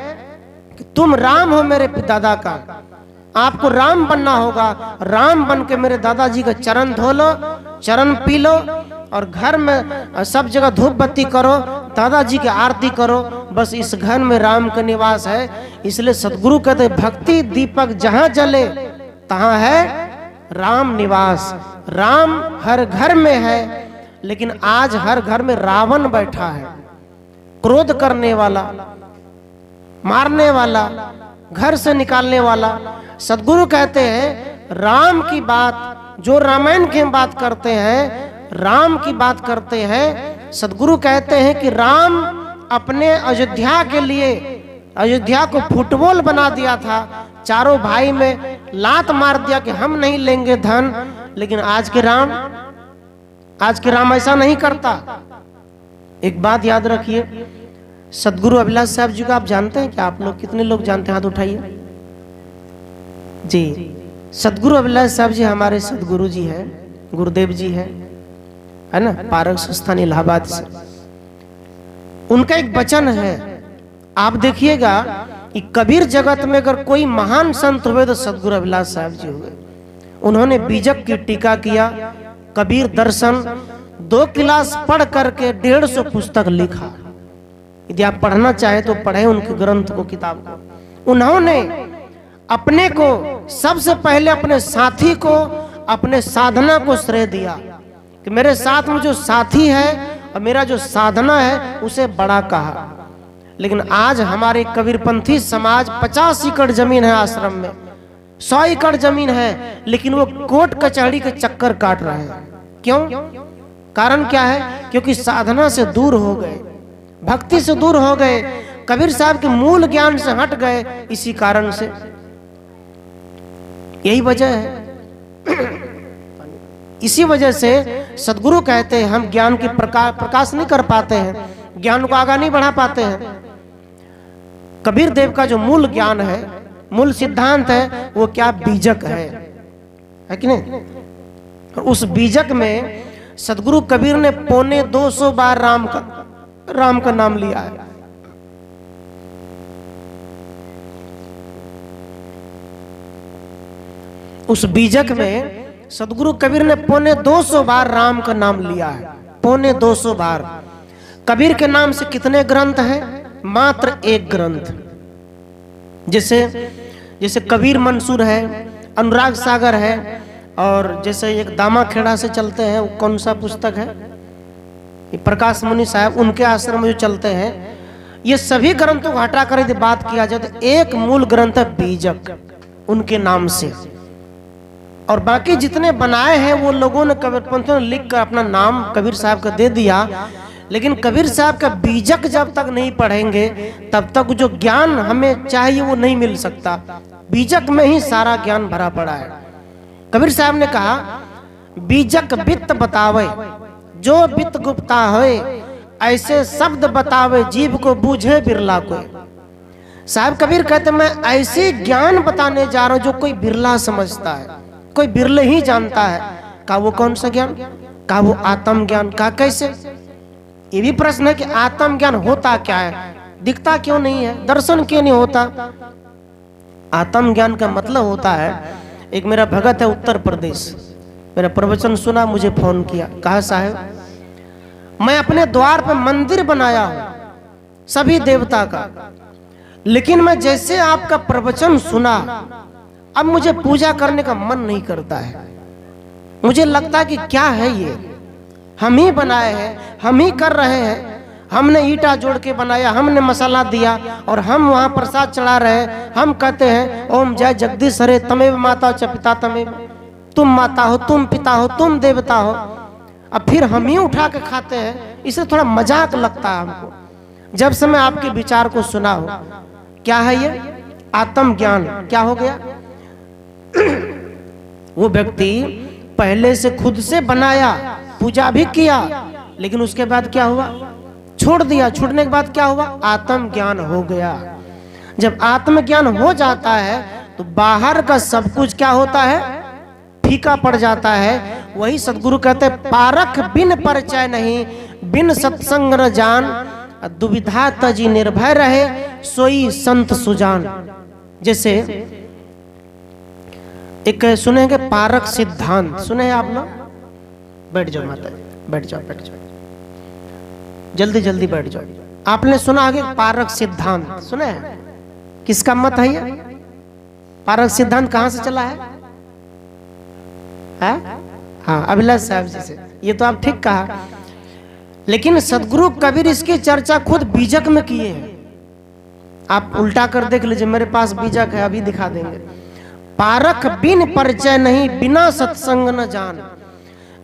कि तुम राम हो मेरे दादा का, आपको राम बनना होगा। राम बन के मेरे दादाजी का चरण धो लो, चरण पी लो, और घर में सब जगह धूप बत्ती करो, दादाजी की आरती करो। बस इस घर में राम का निवास है। इसलिए सदगुरु कहते भक्ति दीपक जहां जले तहां है राम निवास। राम हर घर में है, लेकिन आज हर घर में रावण बैठा है, क्रोध करने वाला, मारने वाला, घर से निकालने वाला। सदगुरु कहते हैं राम की बात, जो रामायण की बात करते हैं, राम की बात करते हैं। सदगुरु कहते हैं कि राम अपने अयोध्या के लिए, अयोध्या को फुटबॉल बना दिया था, चारों भाई में लात मार दिया कि हम नहीं लेंगे धन। लेकिन आज के राम ऐसा नहीं करता। एक बात याद रखिए, सदगुरु अभिलाष साहब जी को आप जानते हैं क्या? आप लोग कितने लोग जानते हैं? हाथ उठाइए जी। सदगुरु अभिलाष साहब जी हमारे सदगुरु जी हैं, गुरुदेव जी है ना, पारक संस्थान इलाहाबाद से। उनका एक वचन है, आप देखिएगा कि कबीर जगत में अगर कोई महान संत हुए तो सदगुरु अभिलाष साहब जी हुए। उन्होंने बीजक की टीका किया, कबीर दर्शन 2 क्लास पढ़ करके 150 पुस्तक लिखा। यदि आप पढ़ना चाहे तो पढ़े उनके ग्रंथ को, किताब को। उन्होंने अपने को सबसे पहले अपने साथी को, अपने साधना को श्रेय दिया कि मेरे साथ में जो साथी है और मेरा जो साधना है उसे बड़ा कहा। लेकिन आज हमारे कबीरपंथी समाज 50 एकड़ जमीन है आश्रम में, 100 एकड़ जमीन है, लेकिन वो कोर्ट कचहरी के चक्कर काट रहे हैं। क्यों? कारण क्या है? क्योंकि साधना से दूर हो गए, भक्ति से दूर हो गए, कबीर साहब के मूल ज्ञान से हट गए। इसी कारण से यही वजह है। इसी वजह से सदगुरु कहते हैं हम ज्ञान की प्रकाश नहीं कर पाते हैं, ज्ञान को आगे नहीं बढ़ा पाते हैं। कबीर देव का जो मूल ज्ञान है, मूल सिद्धांत है, वो क्या? बीजक है कि नहीं? उस बीजक में सदगुरु कबीर ने 250 बार राम का नाम लिया है। उस बीजक में सदगुरु कबीर ने 250 बार राम का नाम लिया है, 250 बार। कबीर के नाम से कितने ग्रंथ हैं? मात्र 1 ग्रंथ। जैसे कबीर मंसूर है, अनुराग सागर है, और जैसे एक दामा खेड़ा से चलते हैं, वो कौन सा पुस्तक है? प्रकाश मुनि साहब, उनके आश्रम में जो चलते हैं। ये सभी ग्रंथों को हटा कर यदि बात किया जाए तो एक मूल ग्रंथ है बीजक, उनके नाम से। और बाकी जितने बनाए हैं वो लोगों ने, कबीरपंथियों ने लिख कर अपना नाम कबीर साहब का दे दिया। लेकिन कबीर साहब का बीजक जब तक नहीं पढ़ेंगे तब तक जो ज्ञान हमें चाहिए वो नहीं मिल सकता। बीजक में ही सारा ज्ञान भरा पड़ा है। कबीर साहब ने कहा बीजक वित्त बतावे, जो वित्त गुप्ता होए, ऐसे शब्द बतावे, जीव को बूझे बिरला को। साहब कबीर कहते मैं ऐसे ज्ञान बताने जा रहा हूं जो कोई बिरला समझता है, कोई बिरले ही जानता है। का वो कौन सा ज्ञान? का वो आत्म ज्ञान? का कैसे? ये भी प्रश्न है कि आत्म ज्ञान होता क्या है, दिखता क्यों नहीं है, दर्शन क्यों नहीं होता? आत्म ज्ञान का मतलब होता है, एक मेरा भगत है उत्तर प्रदेश, मेरा प्रवचन सुना, मुझे फोन किया, कहा साहब मैं अपने द्वार पर मंदिर बनाया हूं सभी देवता का, लेकिन मैं जैसे आपका प्रवचन सुना, अब मुझे पूजा करने का मन नहीं करता है। मुझे लगता है कि क्या है ये, हम ही बनाए हैं, हम ही कर रहे हैं, हमने ईटा जोड़ के बनाया, हमने मसाला दिया और हम वहां प्रसाद चढ़ा रहे हैं। हम कहते हैं ओम जय जगदीश हरे, तमेव माता च पिता तमेव, तुम माता हो, तुम पिता हो, तुम देवता हो। अब फिर हम ही उठा के खाते हैं, इसे थोड़ा मजाक लगता है हमको। जब से मैं आपके विचार को सुना हो, क्या है ये आत्मज्ञान, क्या हो गया? वो व्यक्ति पहले से खुद से बनाया, पूजा भी किया, लेकिन उसके बाद क्या हुआ? छोड़ दिया। छोड़ने के बाद क्या हुआ? आत्मज्ञान हो गया। जब आत्मज्ञान हो जाता है तो बाहर का सब कुछ क्या होता है? फीका पड़ जाता है। वही सदगुरु कहते हैं पारख बिन परिचय नहीं, बिन सत्संग न जान, दुविधा तजी निर्भय रहे, सोई संत सुजान। जैसे एक सुनेंगे पारक सिद्धांत, सुने हैं आप लोग? बैठ जाओ माता जी, बैठ जाओ, बैठ जाओ, जल्दी जल्दी बैठ जाओ। आपने सुना आगे पारक सिद्धांत, सुने हैं? किसका मत है ये? पारक सिद्धांत कहां से चला है? हाँ, अभिलाष साहब जी से। ये तो आप ठीक कहा, लेकिन सदगुरु कबीर इसकी चर्चा खुद बीजक में किए हैं। आप उल्टा कर देख लीजिए, मेरे पास बीजक है, अभी दिखा देंगे। पारख बिन परिचय नहीं, बिना सत्संग न जान,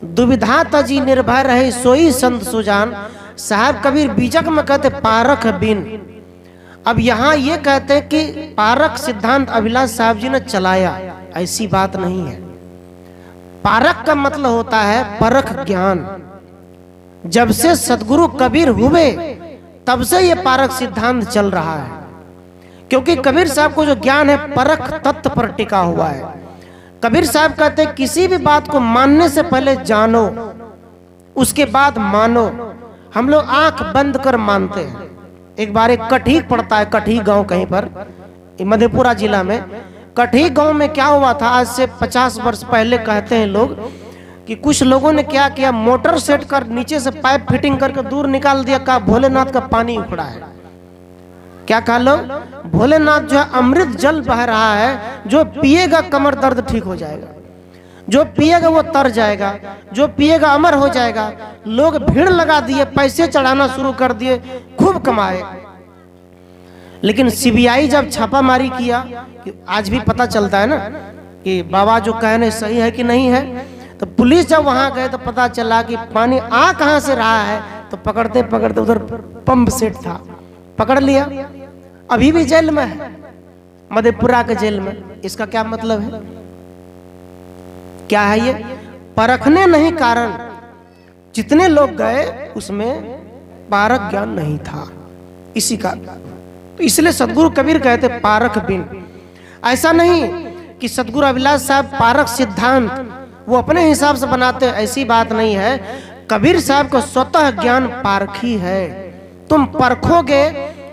दुविधा तजी निर्भय रहे, सोई संत सुजान। साहब कबीर बीजक में कहते पारख बिन। अब यहाँ ये कहते कि पारख सिद्धांत अभिलाष साहब जी ने चलाया, ऐसी बात नहीं है। पारख का मतलब होता है परख ज्ञान। जब से सदगुरु कबीर हुए तब से ये पारख सिद्धांत चल रहा है, क्योंकि कबीर साहब को जो ज्ञान है परख तत्व पर टिका हुआ है। कबीर साहब कहते हैं किसी भी बात को मानने से पहले जानो, उसके बाद मानो। हम लोग आंख बंद कर मानते हैं। एक बार एक कठी पड़ता है, कठी गांव कहीं पर मधेपुरा जिला में। कठी गांव में क्या हुआ था, आज से 50 वर्ष पहले कहते हैं लोग कि कुछ लोगों ने क्या किया, मोटर सेट कर नीचे से पाइप फिटिंग करके दूर निकाल दिया। कहा भोलेनाथ का पानी उखड़ा है। क्या कहा लोग? भोलेनाथ जो है अमृत जल बह रहा है, जो पिएगा कमर दर्द ठीक हो जाएगा, जो पिएगा वो तर जाएगा, जो पिएगा अमर हो जाएगा। लोग भीड़ लगा दिए, पैसे चढ़ाना शुरू कर दिए, खूब कमाए। लेकिन सीबीआई जब छापामारी किया, कि आज भी पता चलता है ना कि बाबा जो कहने सही है कि नहीं है, तो पुलिस जब वहां गए तो पता चला कि पानी आ कहां से रहा है। तो पकड़ते पकड़ते उधर पंप सेट था, पकड़ लिया। अभी भी जेल में है, मधेपुरा के जेल में। इसका क्या मतलब है? क्या है ये? परखने नहीं कारण। जितने लोग गए उसमें पारक ज्ञान नहीं था, इसी का। तो इसलिए सदगुरु कबीर कहते पारख बिन। ऐसा नहीं कि सदगुरु अभिलाष साहब पारख सिद्धांत वो अपने हिसाब से बनाते, ऐसी बात नहीं है। कबीर साहब को स्वतः ज्ञान पारखी है। तुम परखोगे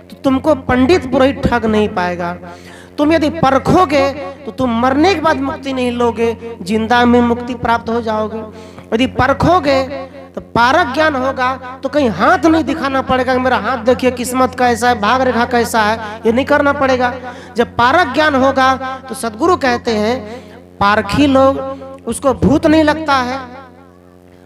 तो तुमको पंडित पुरोहित ठग नहीं पाएगा। तुम यदि परखोगे तो तुम मरने के बाद मुक्ति नहीं लोगे, जिंदा में मुक्ति प्राप्त हो जाओगे। यदि परखोगे तो पारक ज्ञान होगा तो कहीं हाथ नहीं दिखाना पड़ेगा कि मेरा हाथ देखिए किस्मत कैसा है, भाग रेखा कैसा है, ये नहीं करना पड़ेगा। जब पारक ज्ञान होगा तो सदगुरु कहते हैं पारखी लोग उसको भूत नहीं लगता है,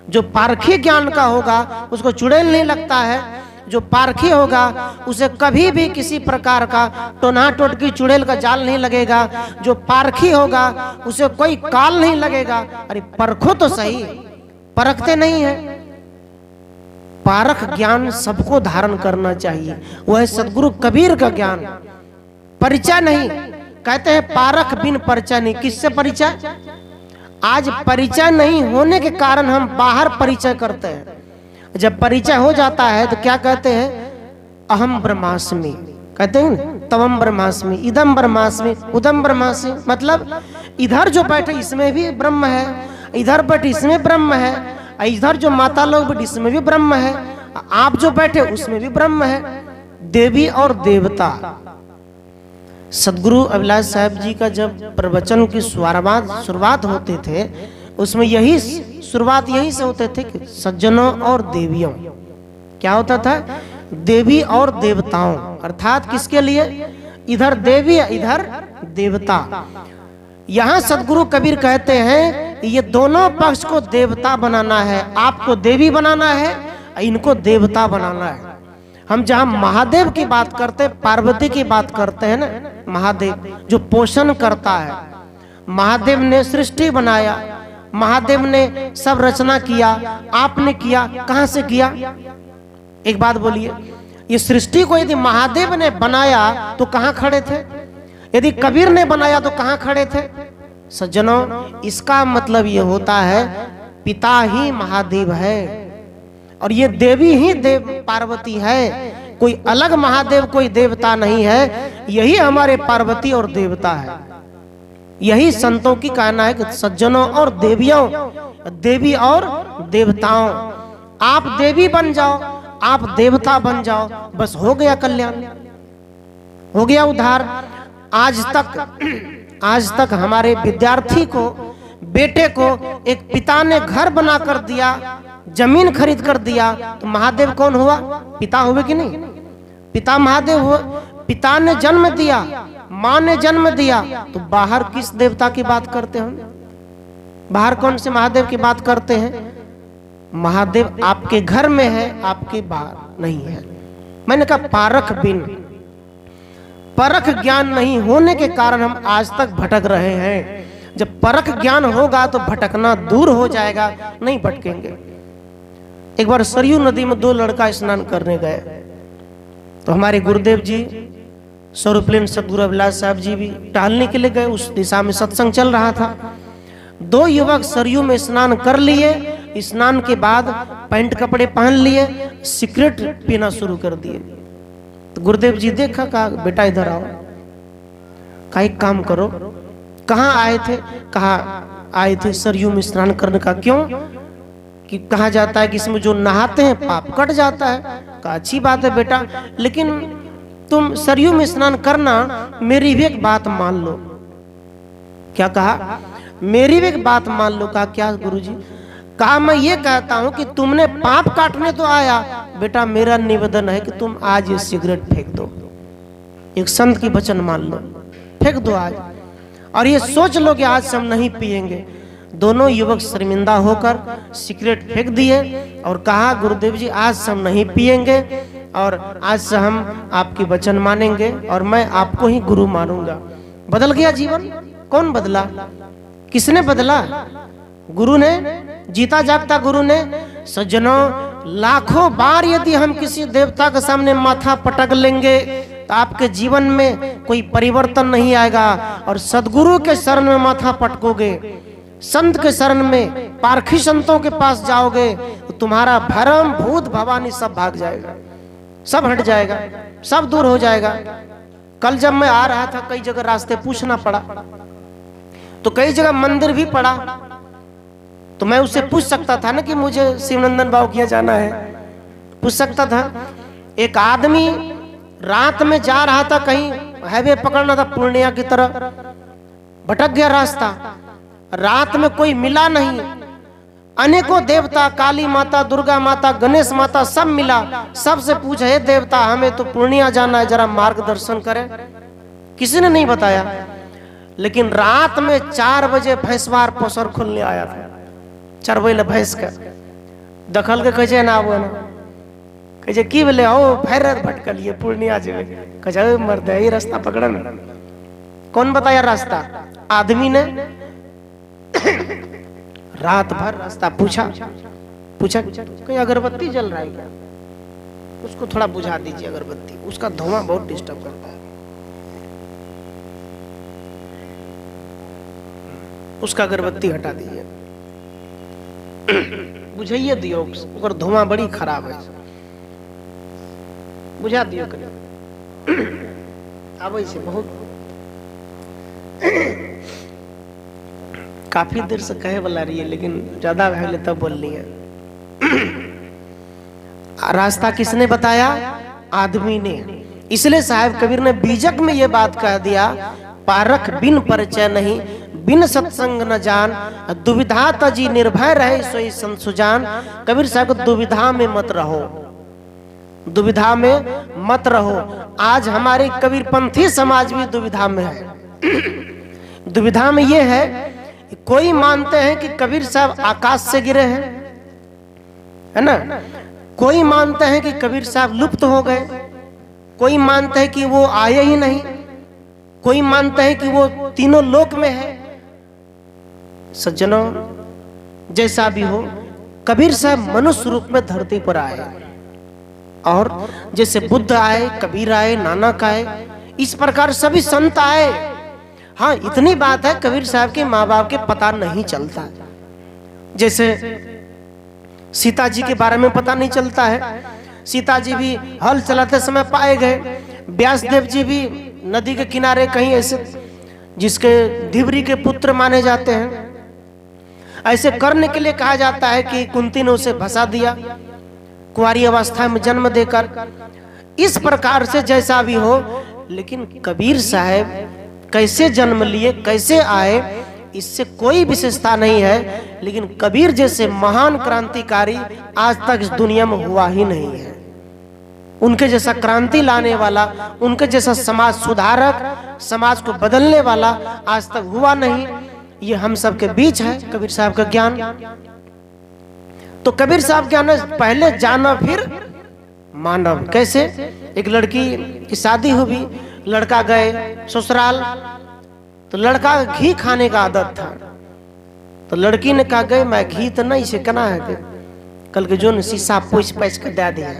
जो पारखी ज्ञान का होगा उसको चुड़ैल नहीं लगता है, जो पारखी होगा उसे कभी भी किसी प्रकार का टोना टोटकी चुड़ैल का जाल नहीं लगेगा। जो पारखी होगा उसे कोई काल नहीं लगेगा। अरे परखो तो सही, परखते नहीं है। पारख ज्ञान सबको धारण करना चाहिए, वह है सदगुरु कबीर का ज्ञान। परिचय नहीं, कहते हैं पारख बिन परिचय नहीं। किससे परिचय? आज परिचय नहीं होने के कारण हम बाहर परिचय करते हैं। जब परिचय हो जाता है तो क्या कहते हैं? अहम ब्रह्मास्मि, कहते हैं तवम ब्रह्मास्मि, इदम ब्रह्मास्मि, उदम ब्रह्मास्मि। मतलब इधर जो बैठे इसमें भी ब्रह्म है, इधर बैठे इसमें ब्रह्म है, इधर जो माता लोग बैठे इसमें भी ब्रह्म है, आप जो बैठे उसमें भी ब्रह्म है। देवी और देवता। सदगुरु अभिलाष साहब जी का जब प्रवचन की शुरुआत होते थे उसमें यही शुरुआत यही से होते थे कि सज्जनों और देवियों। क्या होता था? देवी और देवताओं, अर्थात किसके लिए? इधर देवी इधर देवता। यहां सदगुरु कबीर कहते हैं ये दोनों पक्ष को देवता बनाना है, आपको देवी बनाना है, इनको देवता बनाना है। हम जहां महादेव की बात करते हैं, पार्वती की बात करते हैं ना, महादेव जो पोषण करता है, महादेव ने सृष्टि बनाया, महादेव ने सब रचना किया, आपने किया, कहां से किया? एक बात बोलिए, ये सृष्टि को यदि महादेव ने बनाया तो कहां खड़े थे? यदि कबीर ने बनाया तो कहां खड़े थे? सज्जनों, इसका मतलब ये होता है पिता ही महादेव है और ये देवी ही देव पार्वती है, कोई अलग महादेव कोई देवता नहीं है। यही हमारे पार्वती और देवता है। यही संतों की कहना है कि सज्जनों और देवियों, देवी और देवताओं, आप देवी बन जाओ, आप देवता बन जाओ, बस हो गया कल्याण, हो गया उद्धार। आज तक हमारे विद्यार्थी को, बेटे को एक पिता ने घर बना कर दिया, जमीन खरीद कर दिया, तो महादेव कौन हुआ? पिता हुए कि नहीं? पिता महादेव हुआ। पिता ने जन्म दिया, माँ ने जन्म दिया, तो बाहर किस देवता की बात करते हैं? बाहर कौन से महादेव की बात करते हैं? महादेव आपके घर में है, आपके बाहर नहीं है। मैंने कहा पारख बिन, परख ज्ञान नहीं होने के कारण हम आज तक भटक रहे हैं। जब परख ज्ञान होगा तो भटकना दूर हो जाएगा, नहीं भटकेंगे। एक बार सरयू नदी में दो लड़का स्नान करने गए, तो हमारे गुरुदेव जी स्वरूपलेन सदगुरु अभिलाष साहब जी भी टहलने के लिए गए, उस दिशा में सत्संग चल रहा था। दो युवक सरयू में स्नान कर लिए, स्नान के बाद पैंट कपड़े पहन लिए, सिगरेट पीना शुरू कर दिए। तो गुरुदेव जी देखा, कहा बेटा इधर आओ, कहा एक काम करो, कहाँ आए थे? कहा आए थे सरयू में स्नान करने का। क्यों? कि कहा जाता है कि इसमें जो नहाते हैं पाप कट जाता है। कहा अच्छी बात है बेटा, लेकिन तुम सरयू में स्नान करना, मेरी भी एक बात मान लो। क्या कहा? मेरी भी एक बात मान लो। कहा क्या गुरुजी? कहा मैं ये कहता हूं कि तुमने पाप काटने तो आया, बेटा मेरा निवेदन है कि तुम आज ये सिगरेट फेंक दो। एक संत की वचन मान लो, फेंक दो आज, और ये सोच लो कि आज से हम नहीं पिएंगे। दोनों युवक शर्मिंदा होकर सिगरेट फेंक दिए और कहा गुरुदेव जी आज से हम नहीं पिएंगे और आज से हम आपकी वचन मानेंगे और मैं आपको ही गुरु मानूंगा। बदल गया जीवन। कौन बदला? किसने बदला? गुरु ने, जीता जागता गुरु ने। सज्जनों, लाखों बार यदि हम किसी देवता के सामने माथा पटक लेंगे तो आपके जीवन में कोई परिवर्तन नहीं आएगा। और सदगुरु के शरण में माथा पटकोगे, संत के शरण में, पारखी संतों के पास जाओगे तो तुम्हारा भरम भूत भवानी सब भाग जाएगा, सब हट जाएगा, सब दूर हो जाएगा। कल जब मैं आ रहा था, कई जगह रास्ते पूछना पड़ा, तो कई जगह मंदिर भी पड़ा, तो मैं उससे पूछ सकता था ना कि मुझे शिवनंदन बाबू के यहाँ जाना है, पूछ सकता था। एक आदमी रात में जा रहा था, कहीं हाईवे पकड़ना था पूर्णिया की तरफ, भटक गया रास्ता, रात में कोई मिला नहीं। अनेकों देवता, काली माता, दुर्गा माता, गणेश माता सब मिला, सबसे पूछा हे देवता हमें तो पूर्णिया जाना है, जरा मार्गदर्शन करें। किसी ने नहीं बताया। लेकिन रात में 4 बजे भैंसवार पोसर खुलने आया था, चरवैल भैंस का दखल के कहे ना वो ना कहे की बोले ओ फिर भटकलिए पूर्णिया जेबे, कहे मर्द ये रास्ता पकड़ा ना। कौन बताया रास्ता? आदमी ने। रात भर रास्ता पूछा, कहीं अगरबत्ती जल रहा है क्या? उसको थोड़ा बुझा दीजिए अगरबत्ती, उसका धुआं बहुत डिस्टर्ब करता है। उसका अगरबत्ती हटा दीजिए, बुझाइए दियो, उसका धुआं बड़ी खराब है, बुझा दियो करिए। अब से बहुत काफी देर से कहे वाला रही है, लेकिन ज्यादा पहले तब बोल रही है। रास्ता किसने बताया? आदमी ने। इसलिए साहब कबीर ने बीजक में ये बात कह दिया, पारख बिन परिचय नहीं, बिन सत्संग न जान, दुविधा तजी निर्भय रहे सोई संत सुजान। कबीर साहब दुविधा में मत रहो, दुविधा में मत रहो। आज हमारे कबीरपंथी समाज भी दुविधा में है। दुविधा में ये है, कोई मानते हैं कि कबीर साहब आकाश से गिरे हैं, है ना, कोई मानते हैं कि कबीर साहब लुप्त हो गए, कोई मानते हैं कि वो आए ही नहीं, कोई मानते हैं कि वो तीनों लोक में है। सज्जनों, जैसा भी हो, कबीर साहब मनुष्य रूप में धरती पर आए, और जैसे बुद्ध आए, कबीर आए, नानक आए, इस प्रकार सभी संत आए। हाँ, इतनी बात है, कबीर साहब के माँ बाप के पता नहीं चलता। जैसे सीता जी के बारे में पता नहीं चलता है, सीता जी भी हल चलाते समय पाए गए। व्यासदेव जी भी नदी के किनारे कहीं ऐसे, जिसके धिवरी के पुत्र माने जाते हैं, ऐसे करने के लिए कहा जाता है कि कुंती ने उसे भसा दिया कुंवारी अवस्था में जन्म देकर। इस प्रकार से जैसा भी हो, लेकिन कबीर साहब कैसे जन्म लिए, कैसे आए, इससे कोई विशेषता नहीं है। लेकिन कबीर जैसे महान क्रांतिकारी आज तक इस दुनिया में हुआ ही नहीं है। उनके जैसा क्रांति लाने वाला, उनके जैसा समाज सुधारक, समाज को बदलने वाला आज तक हुआ नहीं। ये हम सब के बीच है कबीर साहब का ज्ञान। तो कबीर साहब ज्ञान पहले जाना फिर मानव। कैसे? एक लड़की की शादी हुई, लड़का गए ससुराल, तो लड़का घी खाने का आदत था, तो लड़की ने कहा गए मैं घी तो नहीं सिकना है, कल के जो शीशा पोछ पैच के दे दिया,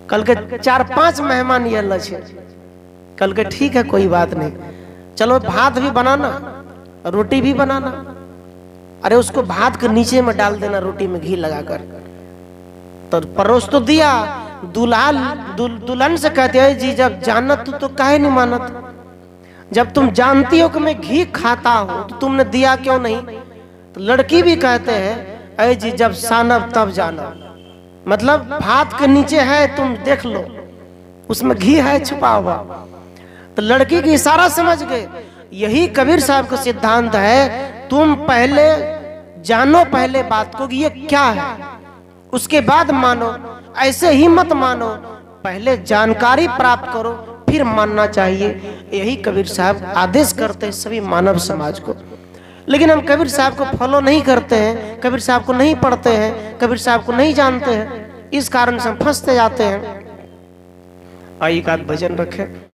कल के 4-5 मेहमान ये लगे, कल के ठीक है कोई बात नहीं, चलो भात भी बनाना, रोटी भी बनाना। अरे उसको भात के नीचे में डाल देना रोटी में घी लगाकर। तो परोस तो दिया, दुल्हन से कहते हैं जी जब जानत तो काहे नहीं मानत, जब तुम जानती हो कि मैं घी खाता हूं तो तुमने दिया क्यों नहीं। तो लड़की भी कहते हैं अरे जी जब सानब तब जानब, मतलब भात के नीचे है तुम देख लो, उसमें घी है छुपा हुआ। तो लड़की की इशारा समझ गए। यही कबीर साहब का सिद्धांत है, तुम पहले जानो पहले बात को कि ये क्या है, उसके बाद मानो। ऐसे ही मत मानो, पहले जानकारी प्राप्त करो फिर मानना चाहिए। यही कबीर साहब आदेश करते हैं सभी मानव समाज को। लेकिन हम कबीर साहब को फॉलो नहीं करते हैं, कबीर साहब को नहीं पढ़ते हैं, कबीर साहब को नहीं जानते हैं, इस कारण से हम फंसते जाते हैं। आइए एक आध भजन रखें।